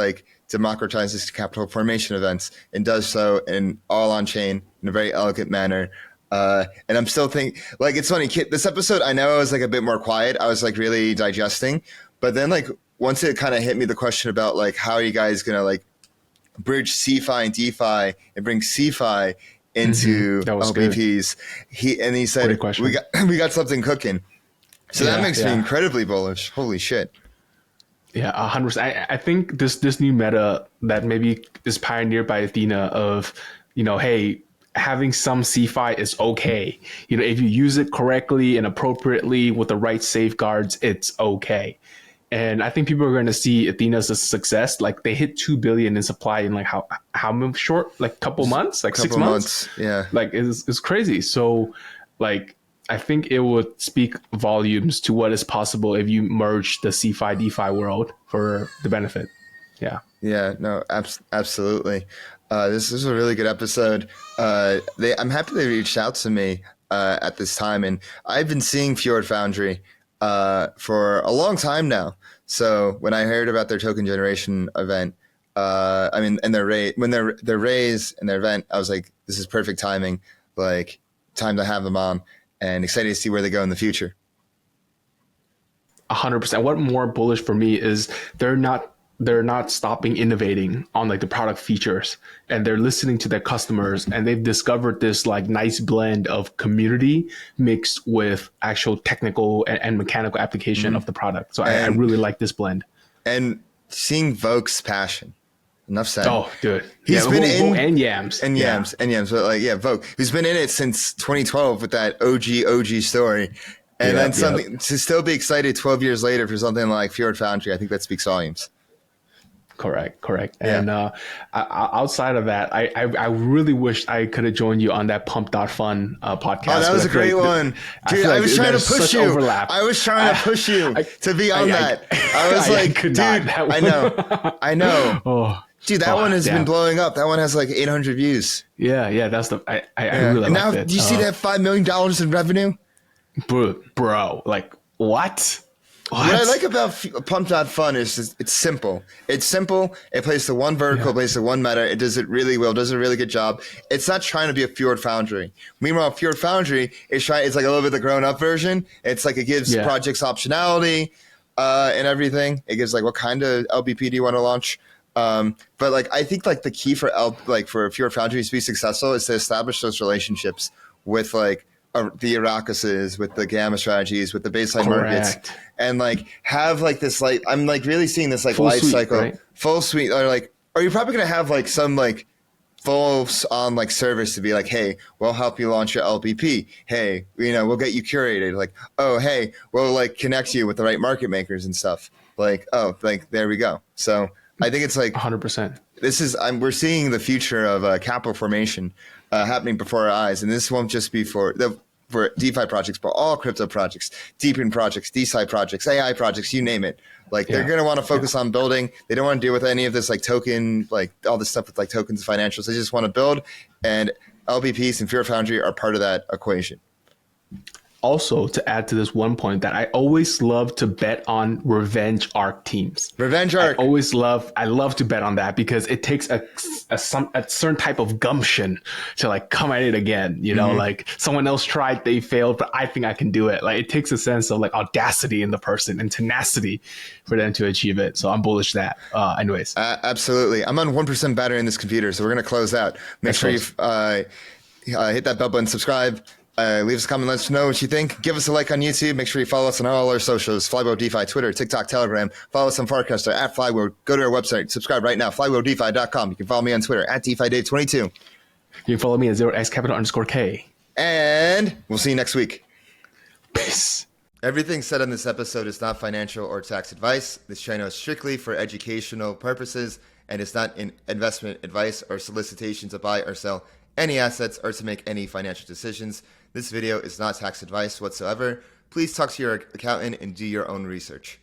democratizes capital formation events and does so in all on chain in a very elegant manner. And I'm still thinking, it's funny, Kit, this episode, I know I was a bit more quiet. I was really digesting, but then once it kind of hit me, the question about how are you guys going to bridge CeFi and DeFi and bring CeFi into LBPs. He said, we got something cooking. So that makes me incredibly bullish. Holy shit. Yeah, 100%. I think this new meta that maybe is pioneered by Athena of, hey, having some CeFi is okay. If you use it correctly and appropriately with the right safeguards, it's okay. And I think people are going to see Athena as a success. They hit 2 billion in supply in how short, couple months, 6 months. Yeah. It's crazy. So I think it would speak volumes to what is possible if you merge the CeFi DeFi world for the benefit. Yeah. Yeah, no, absolutely. This is a really good episode. I'm happy they reached out to me at this time, and I've been seeing Fjord Foundry for a long time now. So when I heard about their token generation event, and their raise and their event, I was like, this is perfect timing. Time to have them on, and excited to see where they go in the future. 100%. What more bullish for me is they're not stopping innovating on the product features, and they're listening to their customers, and they've discovered this nice blend of community mixed with actual technical and mechanical application of the product. So I really like this blend. And seeing VoKe's passion. Enough said. Oh, dude. He's been in and Yams. And Yams. But VoKe. He's been in it since 2012 with that OG story. And then something to still be excited 12 years later for something like Fjord Foundry, I think that speaks volumes. Correct. And outside of that, I really wish I could have joined you on that Pump.Fun podcast. Oh, that was a great one. Dude, I was trying to push you. I was trying to push you to be on that. I was dude, I know. Oh. Dude, that one has been blowing up. That one has 800 views. Yeah, that's I really and now, liked it. Do you see that $5 million in revenue? Bro, what? What I like about Pump.Fun is it's simple. It's simple. It plays to one vertical, plays to one meta. It does it really well, does a really good job. It's not trying to be a Fjord Foundry. Meanwhile, Fjord Foundry is it's a little bit the grown-up version. It's it gives projects optionality and everything. It gives what kind of LBP do you want to launch? But I think the key for for Fjord Foundry to be successful is to establish those relationships with the Aracuses, with the gamma strategies, with the baseline markets, and have this I'm really seeing this full life suite, cycle, right? Full suite, or are you probably gonna have some full on service to be hey, we'll help you launch your LBP. Hey, we'll get you curated. Oh, hey, we'll connect you with the right market makers and stuff. There we go. So I think it's 100%. This is we're seeing the future of capital formation happening before our eyes, and this won't just be for the for DeFi projects, but all crypto projects, Deepin projects, DeSci projects, AI projects, you name it. Like they're going to want to focus on building. They don't want to deal with any of this like token, like all this stuff with like tokens, financials. They just want to build, and LBPs and Fjord Foundry are part of that equation. Also, to add to this one point, that I always love to bet on revenge arc teams. Revenge arc. I love to bet on that because it takes a certain type of gumption to like come at it again. You know, like someone else tried, they failed, but I think I can do it. Like it takes a sense of like audacity in the person and tenacity for them to achieve it. So I'm bullish that. Anyways, absolutely. I'm on 1% battery in this computer, so we're gonna close out. Make sure you hit that bell button, subscribe. Leave us a comment, let us know what you think. Give us a like on YouTube. Make sure you follow us on all our socials, Flywheel DeFi, Twitter, TikTok, Telegram. Follow us on Farcaster at Flywheel. Go to our website. Subscribe right now, flywheeldefi.com. You can follow me on Twitter at DeFiDave22. You can follow me at 0xcapital_K. And we'll see you next week. Peace. Everything said on this episode is not financial or tax advice. This channel is strictly for educational purposes and is not an investment advice or solicitation to buy or sell any assets or to make any financial decisions. This video is not tax advice whatsoever. Please talk to your accountant and do your own research.